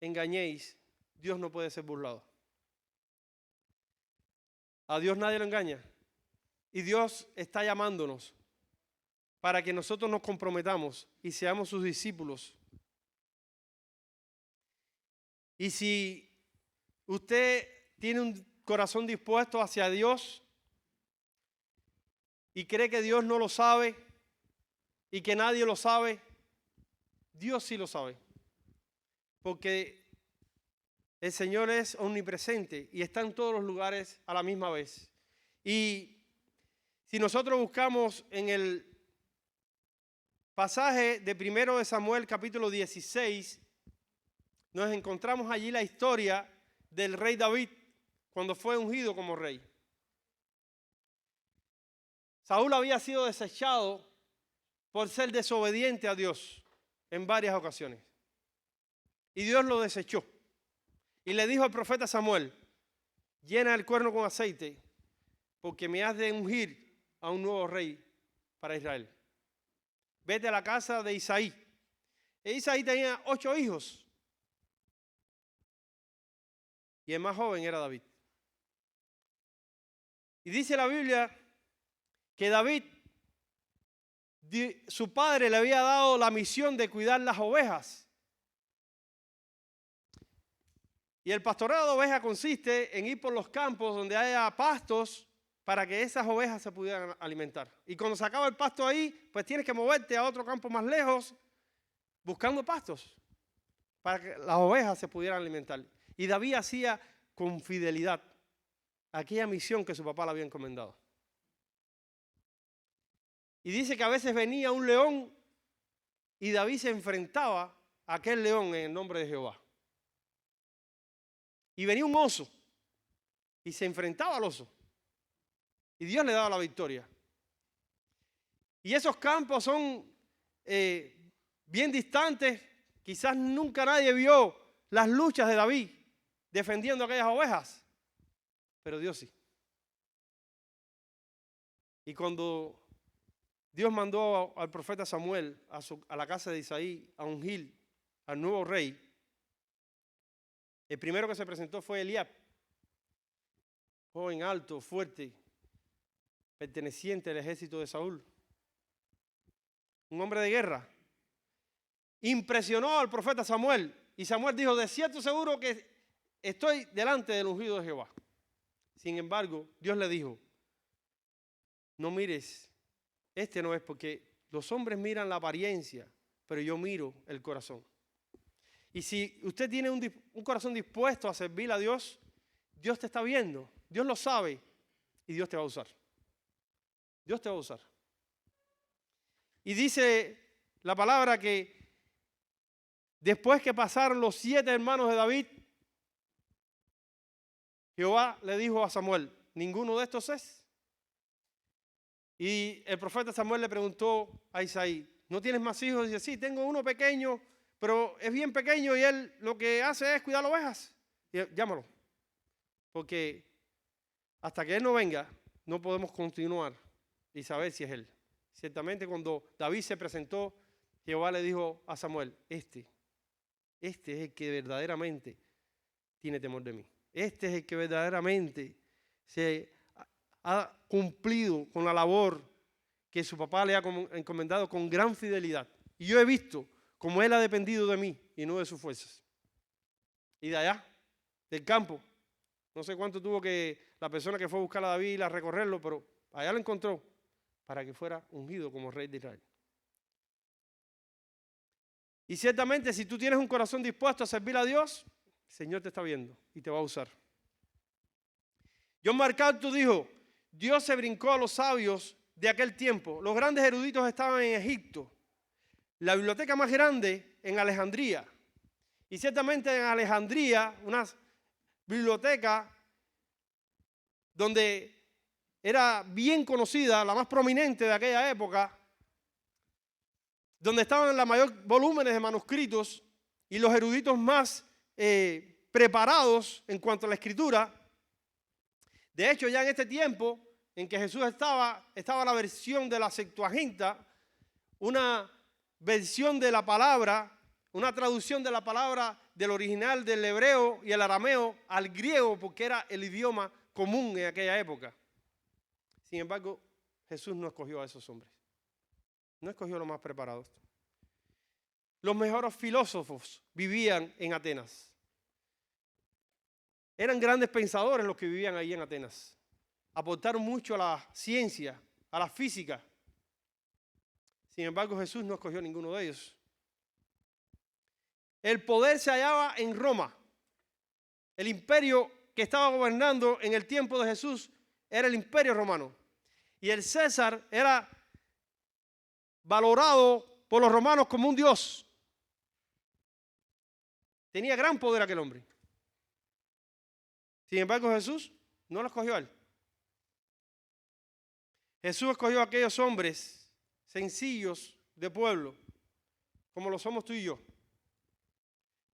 engañéis, Dios no puede ser burlado. A Dios nadie lo engaña. Y Dios está llamándonos para que nosotros nos comprometamos y seamos sus discípulos. Y si usted tiene un corazón dispuesto hacia Dios y cree que Dios no lo sabe y que nadie lo sabe, Dios sí lo sabe. Porque el Señor es omnipresente y está en todos los lugares a la misma vez. Y si nosotros buscamos en el pasaje de 1 de Samuel capítulo 16, nos encontramos allí la historia del rey David cuando fue ungido como rey. Saúl había sido desechado por ser desobediente a Dios en varias ocasiones. Y Dios lo desechó. Y le dijo al profeta Samuel, llena el cuerno con aceite, porque me has de ungir a un nuevo rey para Israel. Vete a la casa de Isaí. E Isaí tenía 8 hijos. Y el más joven era David. Y dice la Biblia que David, su padre le había dado la misión de cuidar las ovejas. Y el pastoreo de ovejas consiste en ir por los campos donde haya pastos para que esas ovejas se pudieran alimentar. Y cuando se acaba el pasto ahí, pues tienes que moverte a otro campo más lejos buscando pastos para que las ovejas se pudieran alimentar. Y David hacía con fidelidad aquella misión que su papá le había encomendado. Y dice que a veces venía un león y David se enfrentaba a aquel león en el nombre de Jehová. Y venía un oso y se enfrentaba al oso. Y Dios le daba la victoria. Y esos campos son bien distantes. Quizás nunca nadie vio las luchas de David defendiendo aquellas ovejas. Pero Dios sí. Y cuando Dios mandó al profeta Samuel a la casa de Isaí a ungir al nuevo rey, el primero que se presentó fue Eliab, joven alto, fuerte, perteneciente al ejército de Saúl, un hombre de guerra. Impresionó al profeta Samuel y Samuel dijo, de cierto seguro que estoy delante del ungido de Jehová. Sin embargo, Dios le dijo, no mires, este no es, porque los hombres miran la apariencia, pero yo miro el corazón. Y si usted tiene un corazón dispuesto a servir a Dios, Dios te está viendo, Dios lo sabe y Dios te va a usar. Dios te va a usar. Y dice la palabra que después que pasaron los 7 hermanos de David, Jehová le dijo a Samuel, ninguno de estos es. Y el profeta Samuel le preguntó a Isaí, ¿no tienes más hijos? Y dice, sí, tengo uno pequeño, pero es bien pequeño y él lo que hace es cuidar ovejas. Y llámalo. Porque hasta que él no venga, no podemos continuar y saber si es él. Ciertamente cuando David se presentó, Jehová le dijo a Samuel, este es el que verdaderamente tiene temor de mí. Este es el que verdaderamente se ha cumplido con la labor que su papá le ha encomendado con gran fidelidad. Y yo he visto cómo él ha dependido de mí y no de sus fuerzas. Y de allá, del campo, no sé cuánto tuvo que la persona que fue a buscar a David ir a recorrerlo, pero allá lo encontró para que fuera ungido como rey de Israel. Y ciertamente si tú tienes un corazón dispuesto a servir a Dios, el Señor te está viendo y te va a usar. John MacArthur dijo, Dios se brincó a los sabios de aquel tiempo. Los grandes eruditos estaban en Egipto. La biblioteca más grande en Alejandría. Y ciertamente en Alejandría, una biblioteca donde era bien conocida, la más prominente de aquella época, donde estaban los mayores volúmenes de manuscritos y los eruditos más preparados en cuanto a la escritura. De hecho, ya en este tiempo en que Jesús estaba la versión de la Septuaginta, una versión de la palabra, una traducción de la palabra del original del hebreo y el arameo al griego, porque era el idioma común en aquella época. Sin embargo, Jesús no escogió a esos hombres. No escogió a los más preparados. Los mejores filósofos vivían en Atenas. Eran grandes pensadores los que vivían ahí en Atenas. Aportaron mucho a la ciencia, a la física. Sin embargo, Jesús no escogió a ninguno de ellos. El poder se hallaba en Roma. El imperio que estaba gobernando en el tiempo de Jesús era el imperio romano. Y el César era valorado por los romanos como un dios. Tenía gran poder aquel hombre. Sin embargo, Jesús no lo escogió a él. Jesús escogió a aquellos hombres sencillos de pueblo, como lo somos tú y yo,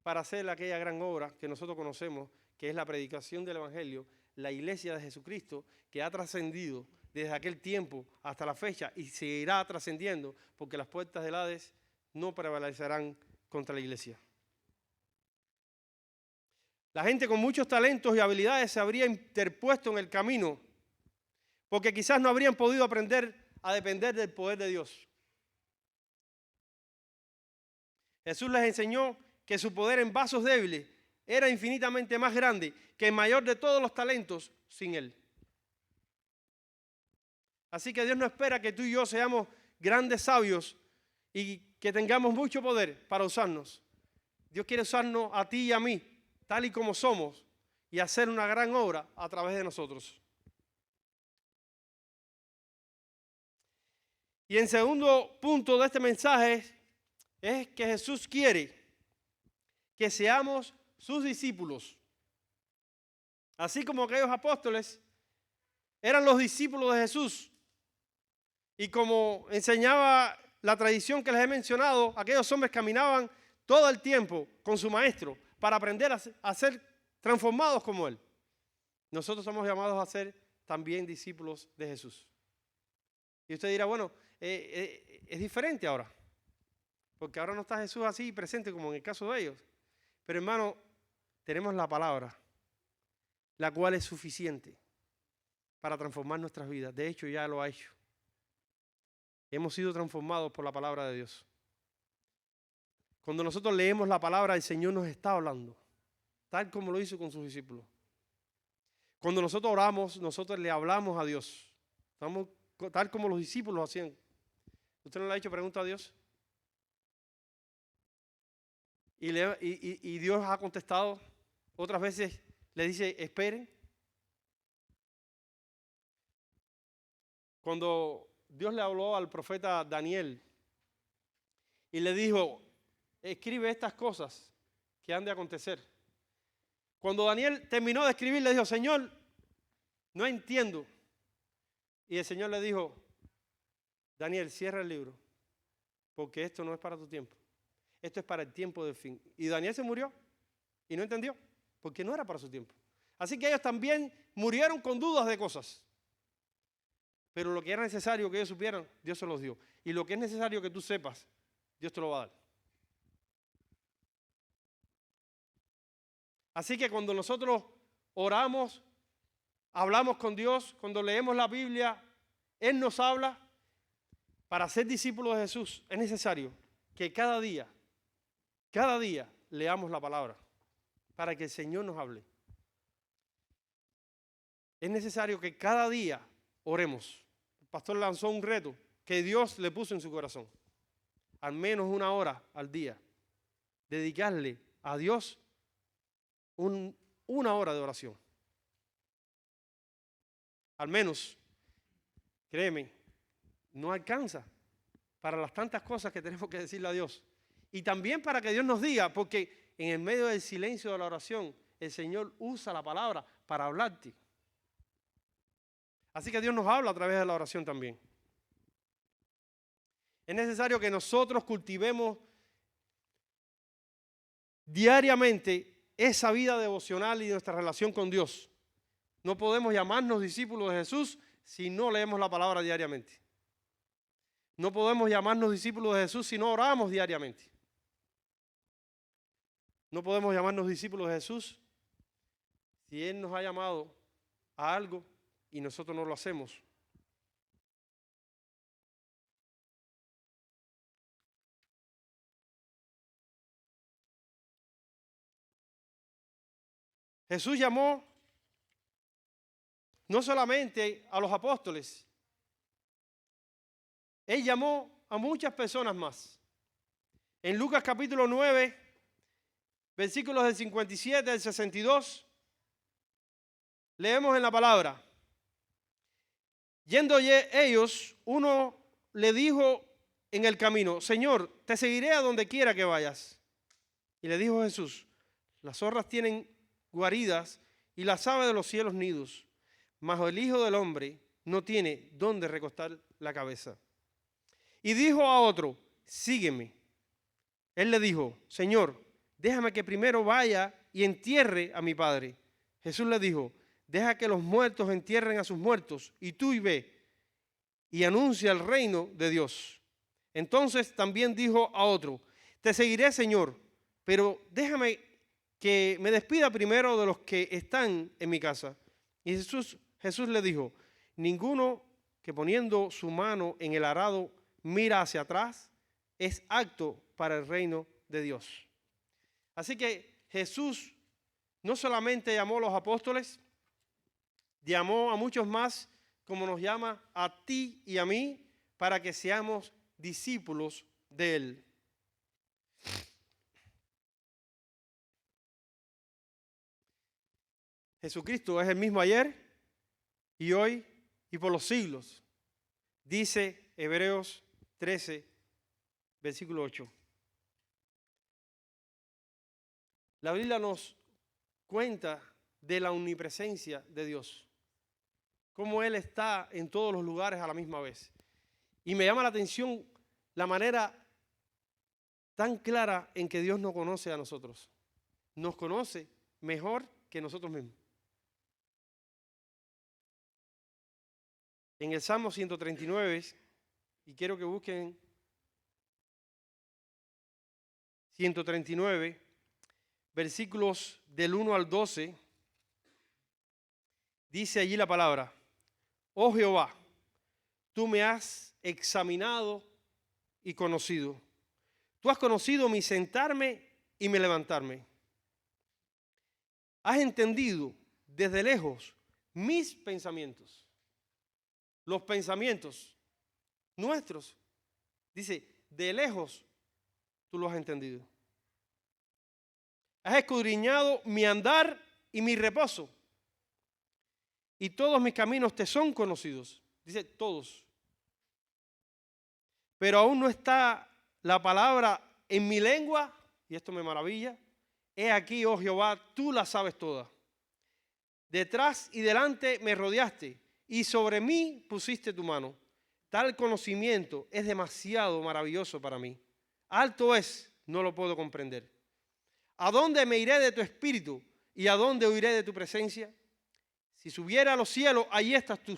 para hacer aquella gran obra que nosotros conocemos, que es la predicación del Evangelio, la iglesia de Jesucristo, que ha trascendido desde aquel tiempo hasta la fecha y seguirá trascendiendo, porque las puertas del Hades no prevalecerán contra la iglesia. La gente con muchos talentos y habilidades se habría interpuesto en el camino, porque quizás no habrían podido aprender a depender del poder de Dios. Jesús les enseñó que su poder en vasos débiles era infinitamente más grande que el mayor de todos los talentos sin Él. Así que Dios no espera que tú y yo seamos grandes sabios y que tengamos mucho poder para usarnos. Dios quiere usarnos a ti y a mí, tal y como somos, y hacer una gran obra a través de nosotros. Y en segundo punto de este mensaje es que Jesús quiere que seamos sus discípulos. Así como aquellos apóstoles eran los discípulos de Jesús. Y como enseñaba la tradición que les he mencionado, aquellos hombres caminaban todo el tiempo con su maestro para aprender a ser transformados como Él. Nosotros somos llamados a ser también discípulos de Jesús. Y usted dirá, bueno, es diferente ahora, porque ahora no está Jesús así presente como en el caso de ellos. Pero hermano, tenemos la palabra, la cual es suficiente para transformar nuestras vidas. De hecho, ya lo ha hecho. Hemos sido transformados por la palabra de Dios. Cuando nosotros leemos la palabra, el Señor nos está hablando, tal como lo hizo con sus discípulos. Cuando nosotros oramos, nosotros le hablamos a Dios, tal como los discípulos hacían. ¿Usted no le ha hecho pregunta a Dios? Y Dios ha contestado. Otras veces le dice, esperen. Cuando Dios le habló al profeta Daniel y le dijo, escribe estas cosas que han de acontecer. Cuando Daniel terminó de escribir, le dijo, Señor, no entiendo. Y el Señor le dijo, Daniel, cierra el libro, porque esto no es para tu tiempo. Esto es para el tiempo del fin. Y Daniel se murió y no entendió, porque no era para su tiempo. Así que ellos también murieron con dudas de cosas. Pero lo que era necesario que ellos supieran, Dios se los dio. Y lo que es necesario que tú sepas, Dios te lo va a dar. Así que cuando nosotros oramos, hablamos con Dios, cuando leemos la Biblia, Él nos habla. Para ser discípulos de Jesús es necesario que cada día leamos la palabra para que el Señor nos hable. Es necesario que cada día oremos. El pastor lanzó un reto que Dios le puso en su corazón. Al menos 1 hora al día. Dedicarle a Dios 1 hora de oración. Al menos, créeme, no alcanza para las tantas cosas que tenemos que decirle a Dios. Y también para que Dios nos diga, porque en el medio del silencio de la oración, el Señor usa la palabra para hablarte. Así que Dios nos habla a través de la oración también. Es necesario que nosotros cultivemos diariamente esa vida devocional y nuestra relación con Dios. No podemos llamarnos discípulos de Jesús si no leemos la palabra diariamente. No podemos llamarnos discípulos de Jesús si no oramos diariamente. No podemos llamarnos discípulos de Jesús si Él nos ha llamado a algo y nosotros no lo hacemos. Jesús llamó no solamente a los apóstoles, Él llamó a muchas personas más. En Lucas capítulo 9, versículos del 57 al 62, leemos en la palabra: yendo ellos, uno le dijo en el camino: Señor, te seguiré a donde quiera que vayas. Y le dijo Jesús: las zorras tienen guaridas y las aves de los cielos nidos, mas el Hijo del Hombre no tiene dónde recostar la cabeza. Y dijo a otro: sígueme. Él le dijo: Señor, déjame que primero vaya y entierre a mi padre. Jesús le dijo: deja que los muertos entierren a sus muertos, y tú y ve y anuncia el reino de Dios. Entonces también dijo a otro: te seguiré, Señor, pero déjame que me despida primero de los que están en mi casa. Y Jesús le dijo: ninguno que poniendo su mano en el arado mira hacia atrás es apto para el reino de Dios. Así que Jesús no solamente llamó a los apóstoles, llamó a muchos más, como nos llama a ti y a mí, para que seamos discípulos de Él. Jesucristo es el mismo ayer y hoy y por los siglos, dice Hebreos 13, versículo 8. La Biblia nos cuenta de la omnipresencia de Dios, cómo Él está en todos los lugares a la misma vez. Y me llama la atención la manera tan clara en que Dios nos conoce a nosotros. Nos conoce mejor que nosotros mismos. En el Salmo 139, y quiero que busquen 139, versículos del 1 al 12, dice allí la palabra: oh Jehová, tú me has examinado y conocido. Tú has conocido mi sentarme y mi levantarme. Has entendido desde lejos mis pensamientos. Los pensamientos nuestros, dice, de lejos tú los has entendido. Has escudriñado mi andar y mi reposo, y todos mis caminos te son conocidos. Dice todos. Pero aún no está la palabra en mi lengua, y esto me maravilla. He aquí, oh Jehová, tú la sabes toda. Detrás y delante me rodeaste, y sobre mí pusiste tu mano. Tal conocimiento es demasiado maravilloso para mí. Alto es, no lo puedo comprender. ¿A dónde me iré de tu espíritu y a dónde huiré de tu presencia? Si subiera a los cielos, allí estás tú.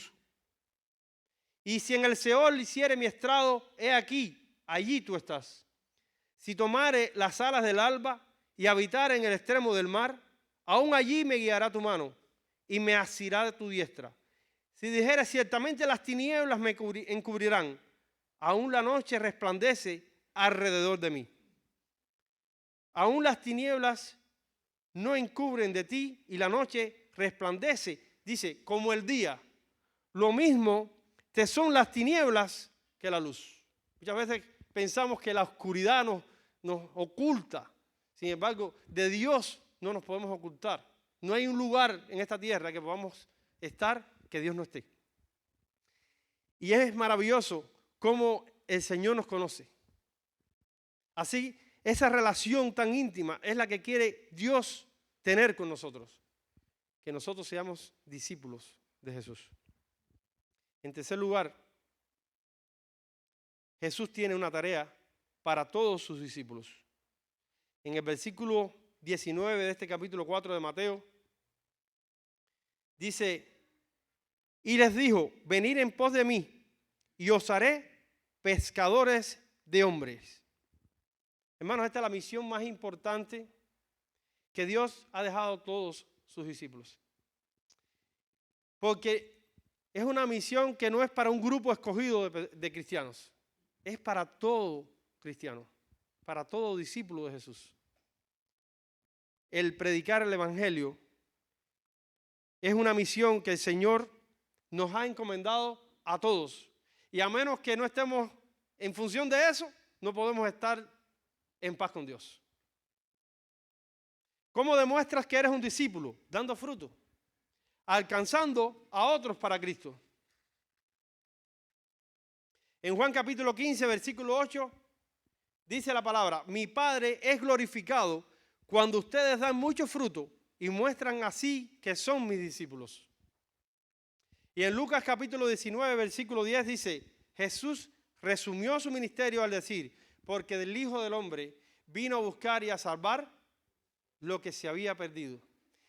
Y si en el Seol hiciere mi estrado, he aquí, allí tú estás. Si tomare las alas del alba y habitare en el extremo del mar, aún allí me guiará tu mano y me asirá tu diestra. Si dijere, ciertamente las tinieblas me encubrirán, aún la noche resplandece alrededor de mí. Aún las tinieblas no encubren de ti y la noche resplandece, dice, como el día. Lo mismo te son las tinieblas que la luz. Muchas veces pensamos que la oscuridad nos oculta. Sin embargo, de Dios no nos podemos ocultar. No hay un lugar en esta tierra que podamos estar que Dios no esté. Y es maravilloso cómo el Señor nos conoce. Así, esa relación tan íntima es la que quiere Dios tener con nosotros. Que nosotros seamos discípulos de Jesús. En tercer lugar, Jesús tiene una tarea para todos sus discípulos. En el versículo 19 de este capítulo 4 de Mateo, dice, y les dijo, venid en pos de mí, y os haré pescadores de hombres. Hermanos, esta es la misión más importante que Dios ha dejado a todos sus discípulos. Porque es una misión que no es para un grupo escogido de cristianos. Es para todo cristiano, para todo discípulo de Jesús. El predicar el evangelio es una misión que el Señor nos ha encomendado a todos. Y a menos que no estemos en función de eso, no podemos estar en paz con Dios. ¿Cómo demuestras que eres un discípulo? Dando fruto, alcanzando a otros para Cristo. En Juan capítulo 15, versículo 8, dice la palabra, mi Padre es glorificado cuando ustedes dan mucho fruto y muestran así que son mis discípulos. Y en Lucas capítulo 19, versículo 10 dice, Jesús resumió su ministerio al decir, porque del Hijo del Hombre vino a buscar y a salvar lo que se había perdido.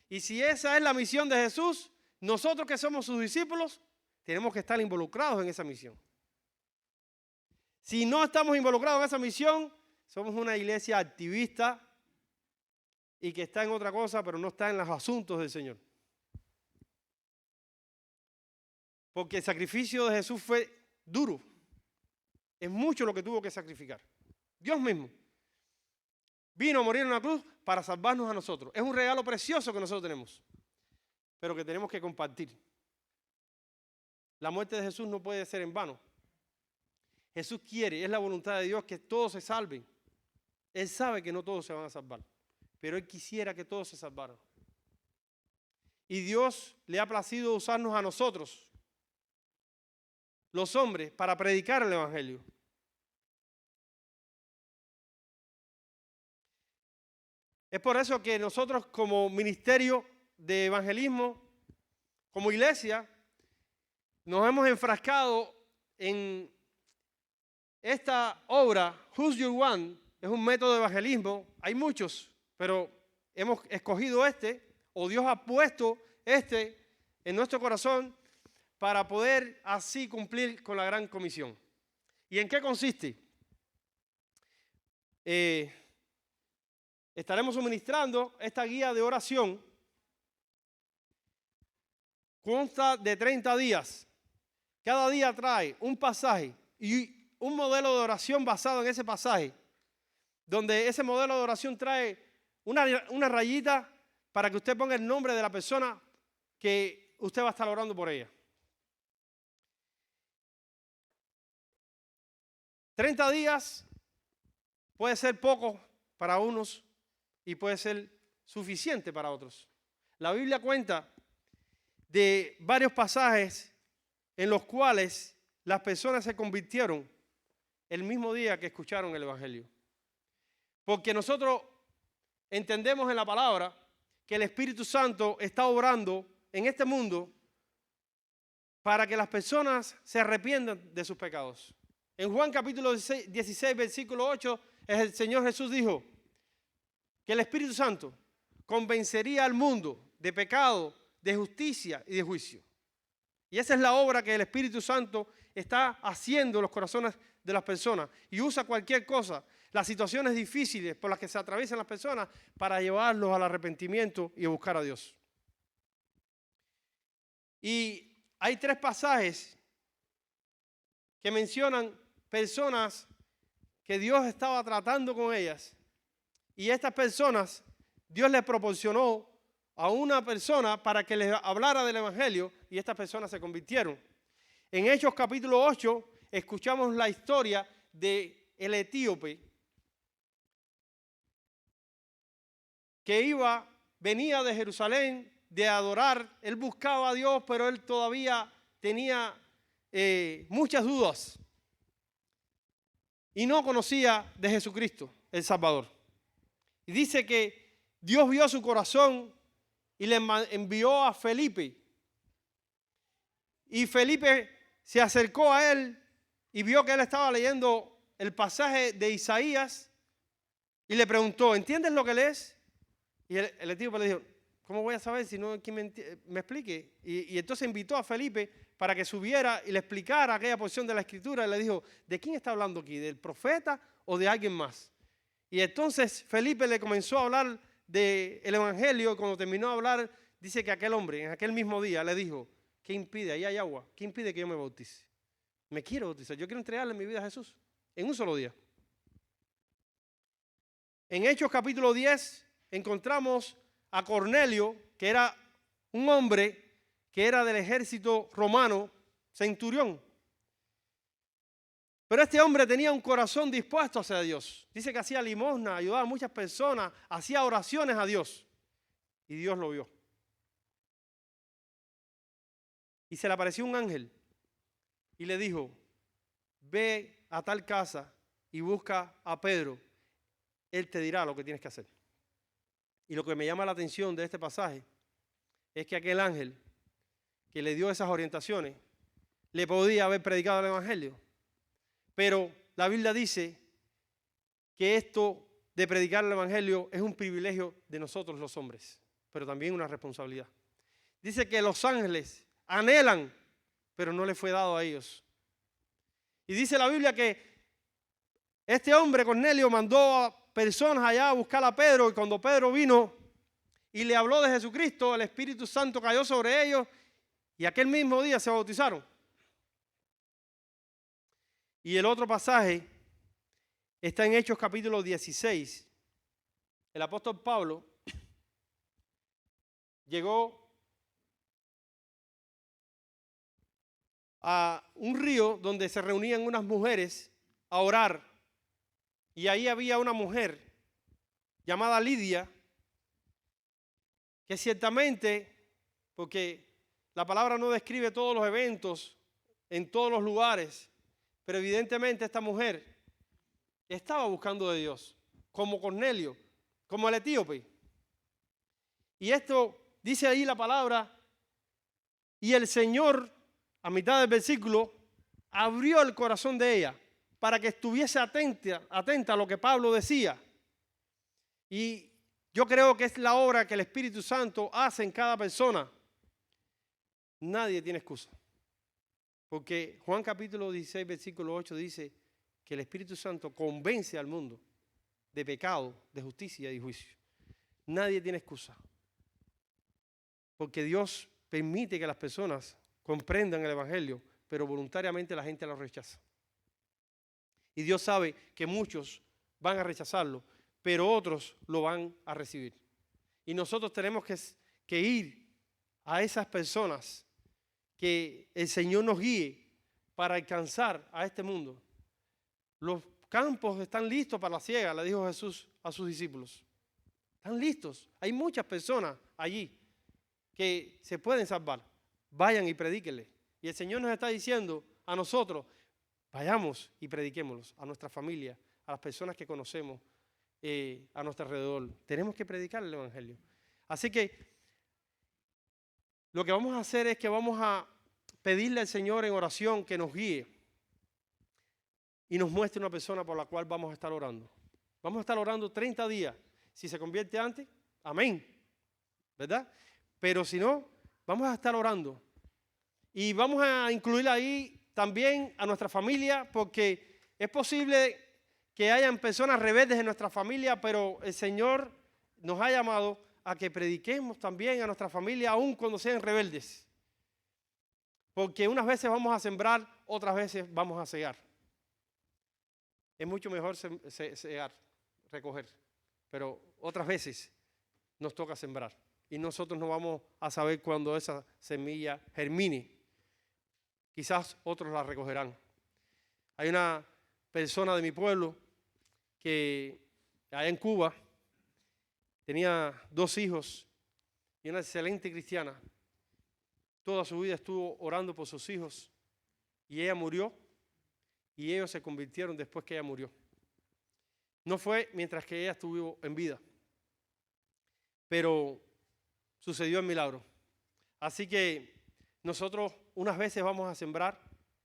Y si esa es la misión de Jesús, nosotros que somos sus discípulos, tenemos que estar involucrados en esa misión. Si no estamos involucrados en esa misión, somos una iglesia activista y que está en otra cosa, pero no está en los asuntos del Señor. Porque el sacrificio de Jesús fue duro. Es mucho lo que tuvo que sacrificar. Dios mismo vino a morir en una cruz para salvarnos a nosotros. Es un regalo precioso que nosotros tenemos, pero que tenemos que compartir. La muerte de Jesús no puede ser en vano. Jesús quiere, es la voluntad de Dios que todos se salven. Él sabe que no todos se van a salvar, pero Él quisiera que todos se salvaran. Y Dios le ha placido usarnos a nosotros, los hombres, para predicar el evangelio. Es por eso que nosotros como ministerio de evangelismo, como iglesia, nos hemos enfrascado en esta obra, Who's Your One, es un método de evangelismo. Hay muchos, pero hemos escogido o Dios ha puesto en nuestro corazón para poder así cumplir con la gran comisión. ¿Y en qué consiste? Estaremos suministrando esta guía de oración. Consta de 30 días. Cada día trae un pasaje y un modelo de oración basado en ese pasaje, donde ese modelo de oración trae una rayita para que usted ponga el nombre de la persona que usted va a estar orando por ella. 30 días puede ser poco para unos y puede ser suficiente para otros. La Biblia cuenta de varios pasajes en los cuales las personas se convirtieron el mismo día que escucharon el evangelio. Porque nosotros entendemos en la palabra que el Espíritu Santo está obrando en este mundo para que las personas se arrepientan de sus pecados. En Juan capítulo 16, versículo 8, el Señor Jesús dijo que el Espíritu Santo convencería al mundo de pecado, de justicia y de juicio. Y esa es la obra que el Espíritu Santo está haciendo en los corazones de las personas. Y usa cualquier cosa, las situaciones difíciles por las que se atraviesan las personas, para llevarlos al arrepentimiento y a buscar a Dios. Y hay 3 pasajes que mencionan personas que Dios estaba tratando con ellas. Y estas personas, Dios les proporcionó a una persona para que les hablara del evangelio, y estas personas se convirtieron. En Hechos capítulo 8 escuchamos la historia de el etíope que venía de Jerusalén de adorar. Él buscaba a Dios, pero él todavía tenía muchas dudas y no conocía de Jesucristo. el Salvador. Y dice que Dios vio su corazón y le envió a Felipe. Y Felipe se acercó a él y vio que él estaba leyendo el pasaje de Isaías y le preguntó, ¿entiendes lo que lees? Y el etíope le dijo, ¿cómo voy a saber si no hay quien me explique? Y entonces invitó a Felipe para que subiera y le explicara aquella porción de la Escritura. Y le dijo, ¿de quién está hablando aquí? ¿Del profeta o de alguien más? Y entonces Felipe le comenzó a hablar del Evangelio. Cuando terminó de hablar, dice que aquel hombre en aquel mismo día le dijo, ¿qué impide? Ahí hay agua. ¿Qué impide que yo me bautice? Me quiero bautizar. Yo quiero entregarle mi vida a Jesús en un solo día. En Hechos capítulo 10 encontramos a Cornelio, que era un hombre que era del ejército romano, centurión. Pero este hombre tenía un corazón dispuesto hacia Dios. Dice que hacía limosna, ayudaba a muchas personas, hacía oraciones a Dios. Y Dios lo vio. Y se le apareció un ángel y le dijo, ve a tal casa y busca a Pedro. Él te dirá lo que tienes que hacer. Y lo que me llama la atención de este pasaje es que aquel ángel que le dio esas orientaciones le podía haber predicado el Evangelio. Pero la Biblia dice que esto de predicar el Evangelio es un privilegio de nosotros los hombres, pero también una responsabilidad. Dice que los ángeles anhelan, pero no les fue dado a ellos. Y dice la Biblia que este hombre, Cornelio, mandó a personas allá a buscar a Pedro, y cuando Pedro vino y le habló de Jesucristo, el Espíritu Santo cayó sobre ellos y aquel mismo día se bautizaron. Y el otro pasaje está en Hechos capítulo 16. El apóstol Pablo llegó a un río donde se reunían unas mujeres a orar. Y ahí había una mujer llamada Lidia, que ciertamente, porque la palabra no describe todos los eventos en todos los lugares, pero evidentemente esta mujer estaba buscando de Dios, como Cornelio, como el etíope. Y esto dice ahí la palabra, y el Señor, a mitad del versículo, abrió el corazón de ella para que estuviese atenta a lo que Pablo decía. Y yo creo que es la obra que el Espíritu Santo hace en cada persona. Nadie tiene excusa. Porque Juan capítulo 16, versículo 8 dice que el Espíritu Santo convence al mundo de pecado, de justicia y juicio. Nadie tiene excusa. Porque Dios permite que las personas comprendan el Evangelio, pero voluntariamente la gente lo rechaza. Y Dios sabe que muchos van a rechazarlo, pero otros lo van a recibir. Y nosotros tenemos que ir a esas personas, que el Señor nos guíe para alcanzar a este mundo. Los campos están listos para la siega, le dijo Jesús a sus discípulos. Están listos. Hay muchas personas allí que se pueden salvar. Vayan y predíquenle. Y el Señor nos está diciendo a nosotros, vayamos y prediquémoslos a nuestra familia, a las personas que conocemos a nuestro alrededor. Tenemos que predicar el Evangelio. Así que lo que vamos a hacer es que vamos a pedirle al Señor en oración que nos guíe y nos muestre una persona por la cual vamos a estar orando. Vamos a estar orando 30 días. Si se convierte antes, amén, ¿verdad? Pero si no, vamos a estar orando. Y vamos a incluir ahí también a nuestra familia, porque es posible que hayan personas rebeldes en nuestra familia, pero el Señor nos ha llamado a que prediquemos también a nuestra familia, aun cuando sean rebeldes. Porque unas veces vamos a sembrar, otras veces vamos a cegar. Es mucho mejor cegar, recoger, pero otras veces nos toca sembrar. Y nosotros no vamos a saber cuándo esa semilla germine. Quizás otros la recogerán. Hay una persona de mi pueblo que allá en Cuba tenía 2 hijos y una excelente cristiana. Toda su vida estuvo orando por sus hijos y ella murió y ellos se convirtieron después que ella murió. No fue mientras que ella estuvo en vida, pero sucedió el milagro. Así que nosotros unas veces vamos a sembrar,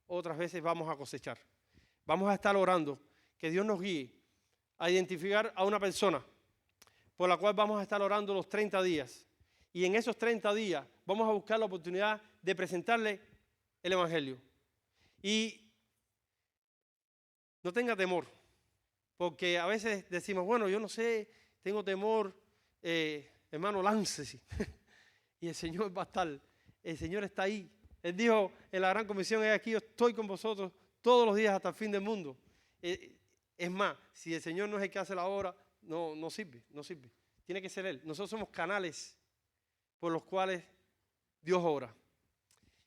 otras veces vamos a cosechar. Vamos a estar orando que Dios nos guíe a identificar a una persona por la cual vamos a estar orando los 30 días. Y en esos 30 días vamos a buscar la oportunidad de presentarle el Evangelio. Y no tenga temor, porque a veces decimos, bueno, yo no sé, tengo temor, hermano, láncese. Y el Señor va a estar, el Señor está ahí. Él dijo en la gran comisión, aquí yo estoy con vosotros todos los días hasta el fin del mundo. Es más, si el Señor no es el que hace la obra, no sirve. Tiene que ser Él. Nosotros somos canales por los cuales Dios obra.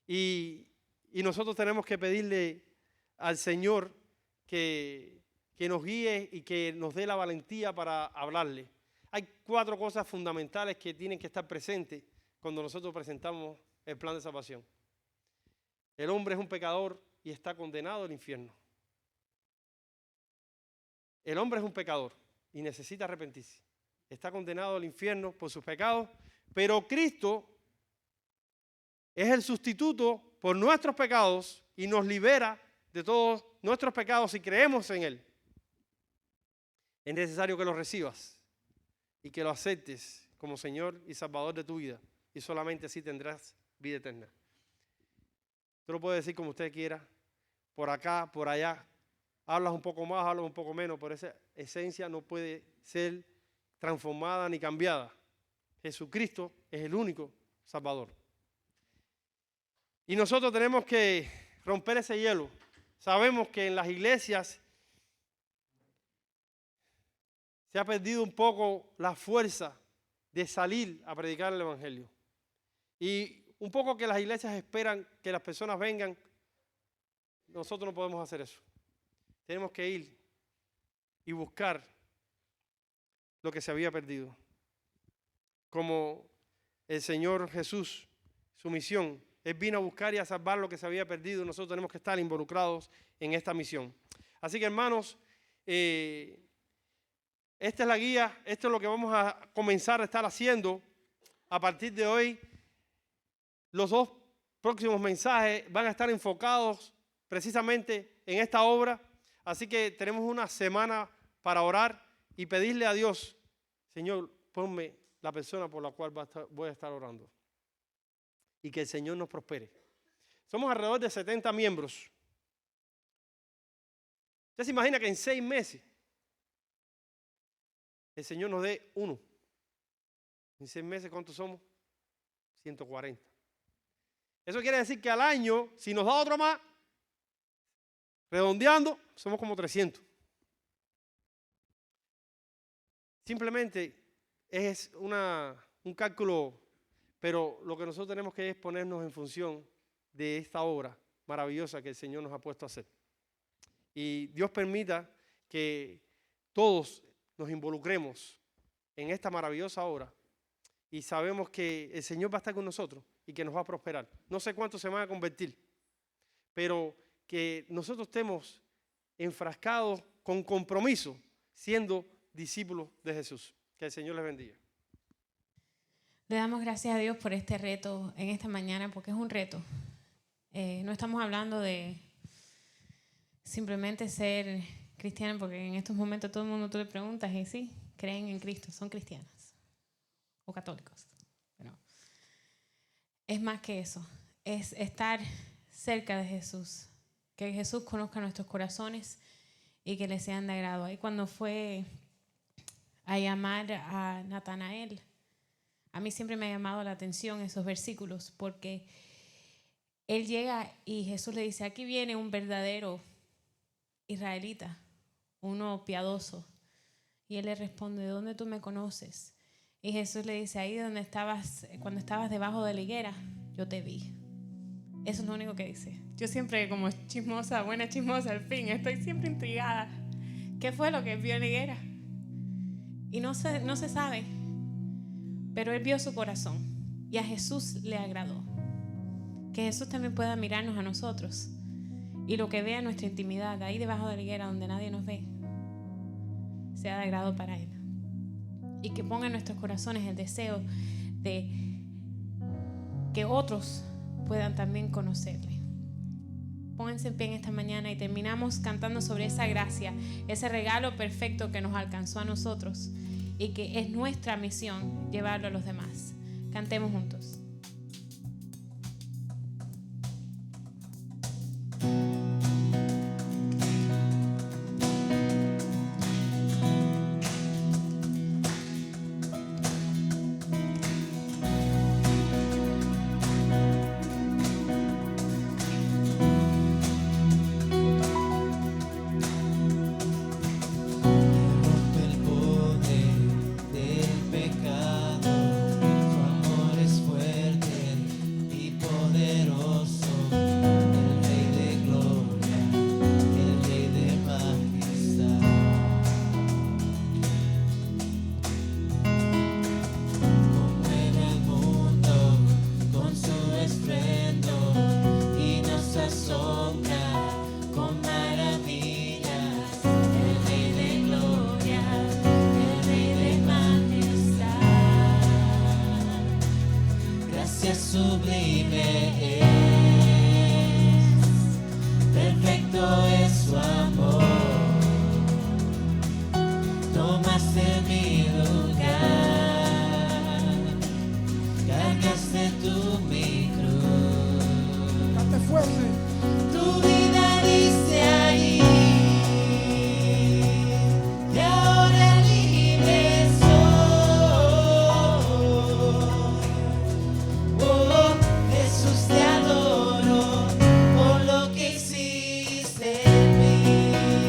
Y nosotros tenemos que pedirle al Señor que nos guíe y que nos dé la valentía para hablarle. Hay 4 cosas fundamentales que tienen que estar presentes cuando nosotros presentamos el plan de salvación. El hombre es un pecador y está condenado al infierno. El hombre es un pecador y necesita arrepentirse. Está condenado al infierno por sus pecados, pero Cristo es el sustituto por nuestros pecados y nos libera de todos nuestros pecados si creemos en Él. Es necesario que lo recibas y que lo aceptes como Señor y Salvador de tu vida, y solamente así tendrás vida eterna. Tú lo puedes decir como usted quiera, por acá, por allá. Hablas un poco más, hablas un poco menos, pero esa esencia no puede ser transformada ni cambiada. Jesucristo es el único Salvador. Y nosotros tenemos que romper ese hielo. Sabemos que en las iglesias se ha perdido un poco la fuerza de salir a predicar el Evangelio. Y un poco que las iglesias esperan que las personas vengan. Nosotros no podemos hacer eso. Tenemos que ir y buscar lo que se había perdido. Como el Señor Jesús, su misión, Él vino a buscar y a salvar lo que se había perdido. Nosotros tenemos que estar involucrados en esta misión. Así que, hermanos, esta es la guía, esto es lo que vamos a comenzar a estar haciendo a partir de hoy. Los 2 próximos mensajes van a estar enfocados precisamente en esta obra. Así que tenemos una semana para orar y pedirle a Dios, Señor, ponme la persona por la cual voy a estar orando. Y que el Señor nos prospere. Somos alrededor de 70 miembros. ¿Usted se imagina que en 6 meses el Señor nos dé uno? En 6 meses, ¿cuántos somos? 140. Eso quiere decir que al año, si nos da otro más, redondeando, somos como 300. Simplemente es un cálculo, pero lo que nosotros tenemos que es ponernos en función de esta obra maravillosa que el Señor nos ha puesto a hacer. Y Dios permita que todos nos involucremos en esta maravillosa obra y sabemos que el Señor va a estar con nosotros y que nos va a prosperar. No sé cuántos se van a convertir, pero que nosotros estemos enfrascados con compromiso siendo discípulos de Jesús. Que el Señor les bendiga. Le damos gracias a Dios por este reto en esta mañana, porque es un reto. No estamos hablando de simplemente ser cristiano, porque en estos momentos todo el mundo tú le preguntas y sí, creen en Cristo, son cristianos o católicos. Pero es más que eso, es estar cerca de Jesús, que Jesús conozca nuestros corazones y que le sean de agrado. Ahí cuando fue a llamar a Natanael, a mí siempre me ha llamado la atención esos versículos, porque él llega y Jesús le dice, aquí viene un verdadero israelita, uno piadoso. Y él le responde, ¿de dónde tú me conoces? Y Jesús le dice, ahí donde estabas, cuando estabas debajo de la higuera, yo te vi. Eso es lo único que dice. Yo siempre, como chismosa, buena chismosa, al fin, estoy siempre intrigada. ¿Qué fue lo que vio en la higuera? Y no se sabe, pero él vio su corazón y a Jesús le agradó. Que Jesús también pueda mirarnos a nosotros y lo que vea nuestra intimidad, ahí debajo de la higuera donde nadie nos ve, sea de agrado para Él. Y que ponga en nuestros corazones el deseo de que otros puedan también conocerle. Pónganse en pie en esta mañana y terminamos cantando sobre esa gracia, ese regalo perfecto que nos alcanzó a nosotros y que es nuestra misión llevarlo a los demás. Cantemos juntos. El poder del pecado, tu amor es fuerte y poderoso. El Rey de gloria, el Rey de majestad. Conmueve el mundo con su estruendo y nos asombra con maravillas. El Rey de gloria, el Rey de majestad. Gracia sublime es, perfecto es su amor. Tomaste mi lugar, cargaste tú mi cruz. Cante fuerte. Tu vida diste ahí, y ahora libre soy. Oh, Jesús, te adoro por lo que hiciste en mí.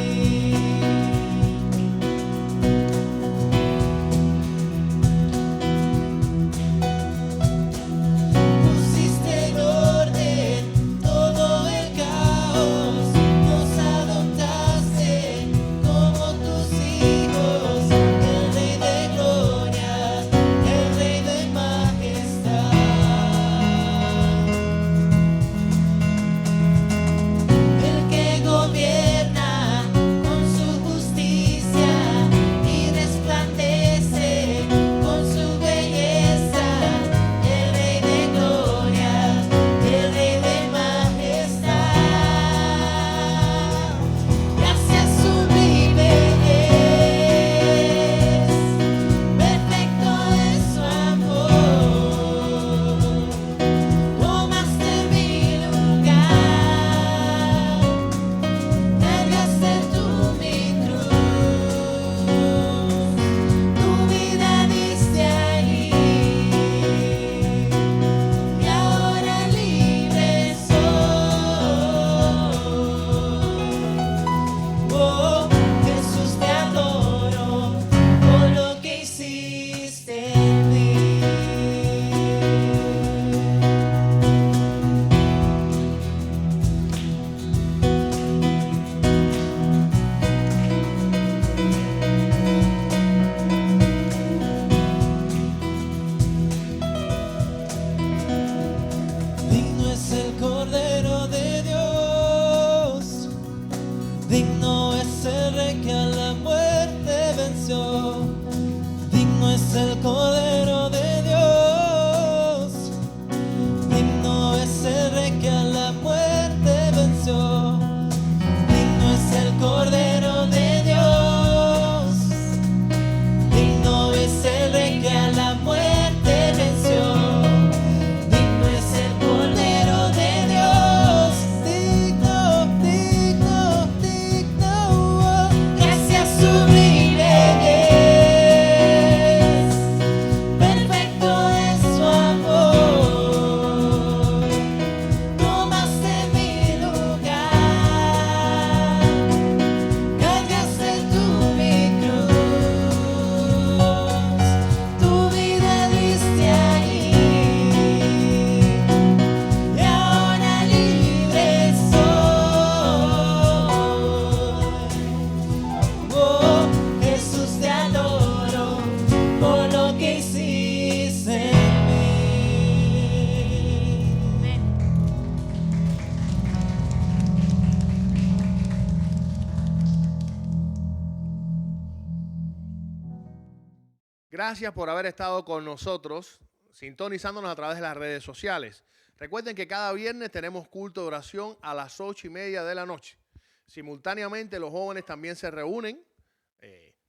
Gracias por haber estado con nosotros, sintonizándonos a través de las redes sociales. Recuerden que cada viernes tenemos culto de oración a las 8:30 de la noche. Simultáneamente los jóvenes también se reúnen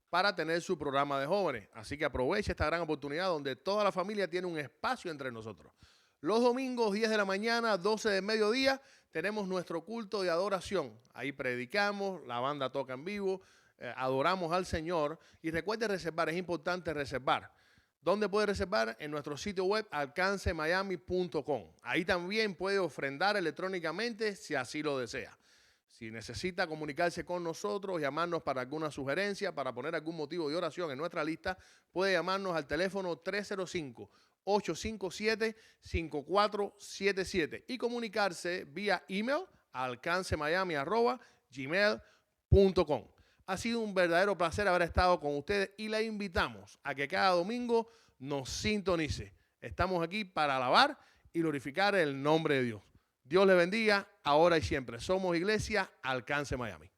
para tener su programa de jóvenes. Así que aproveche esta gran oportunidad donde toda la familia tiene un espacio entre nosotros. Los domingos, 10 de la mañana, 12 del mediodía, tenemos nuestro culto de adoración. Ahí predicamos, la banda toca en vivo, adoramos al Señor. Y recuerde reservar, es importante reservar. ¿Dónde puede reservar? En nuestro sitio web alcancemiami.com. Ahí también puede ofrendar electrónicamente si así lo desea. Si necesita comunicarse con nosotros, llamarnos para alguna sugerencia, para poner algún motivo de oración en nuestra lista, puede llamarnos al teléfono 305-857-5477 y comunicarse vía email a alcancemiami@gmail.com. Ha sido un verdadero placer haber estado con ustedes y le invitamos a que cada domingo nos sintonice. Estamos aquí para alabar y glorificar el nombre de Dios. Dios le bendiga ahora y siempre. Somos Iglesia Alcance Miami.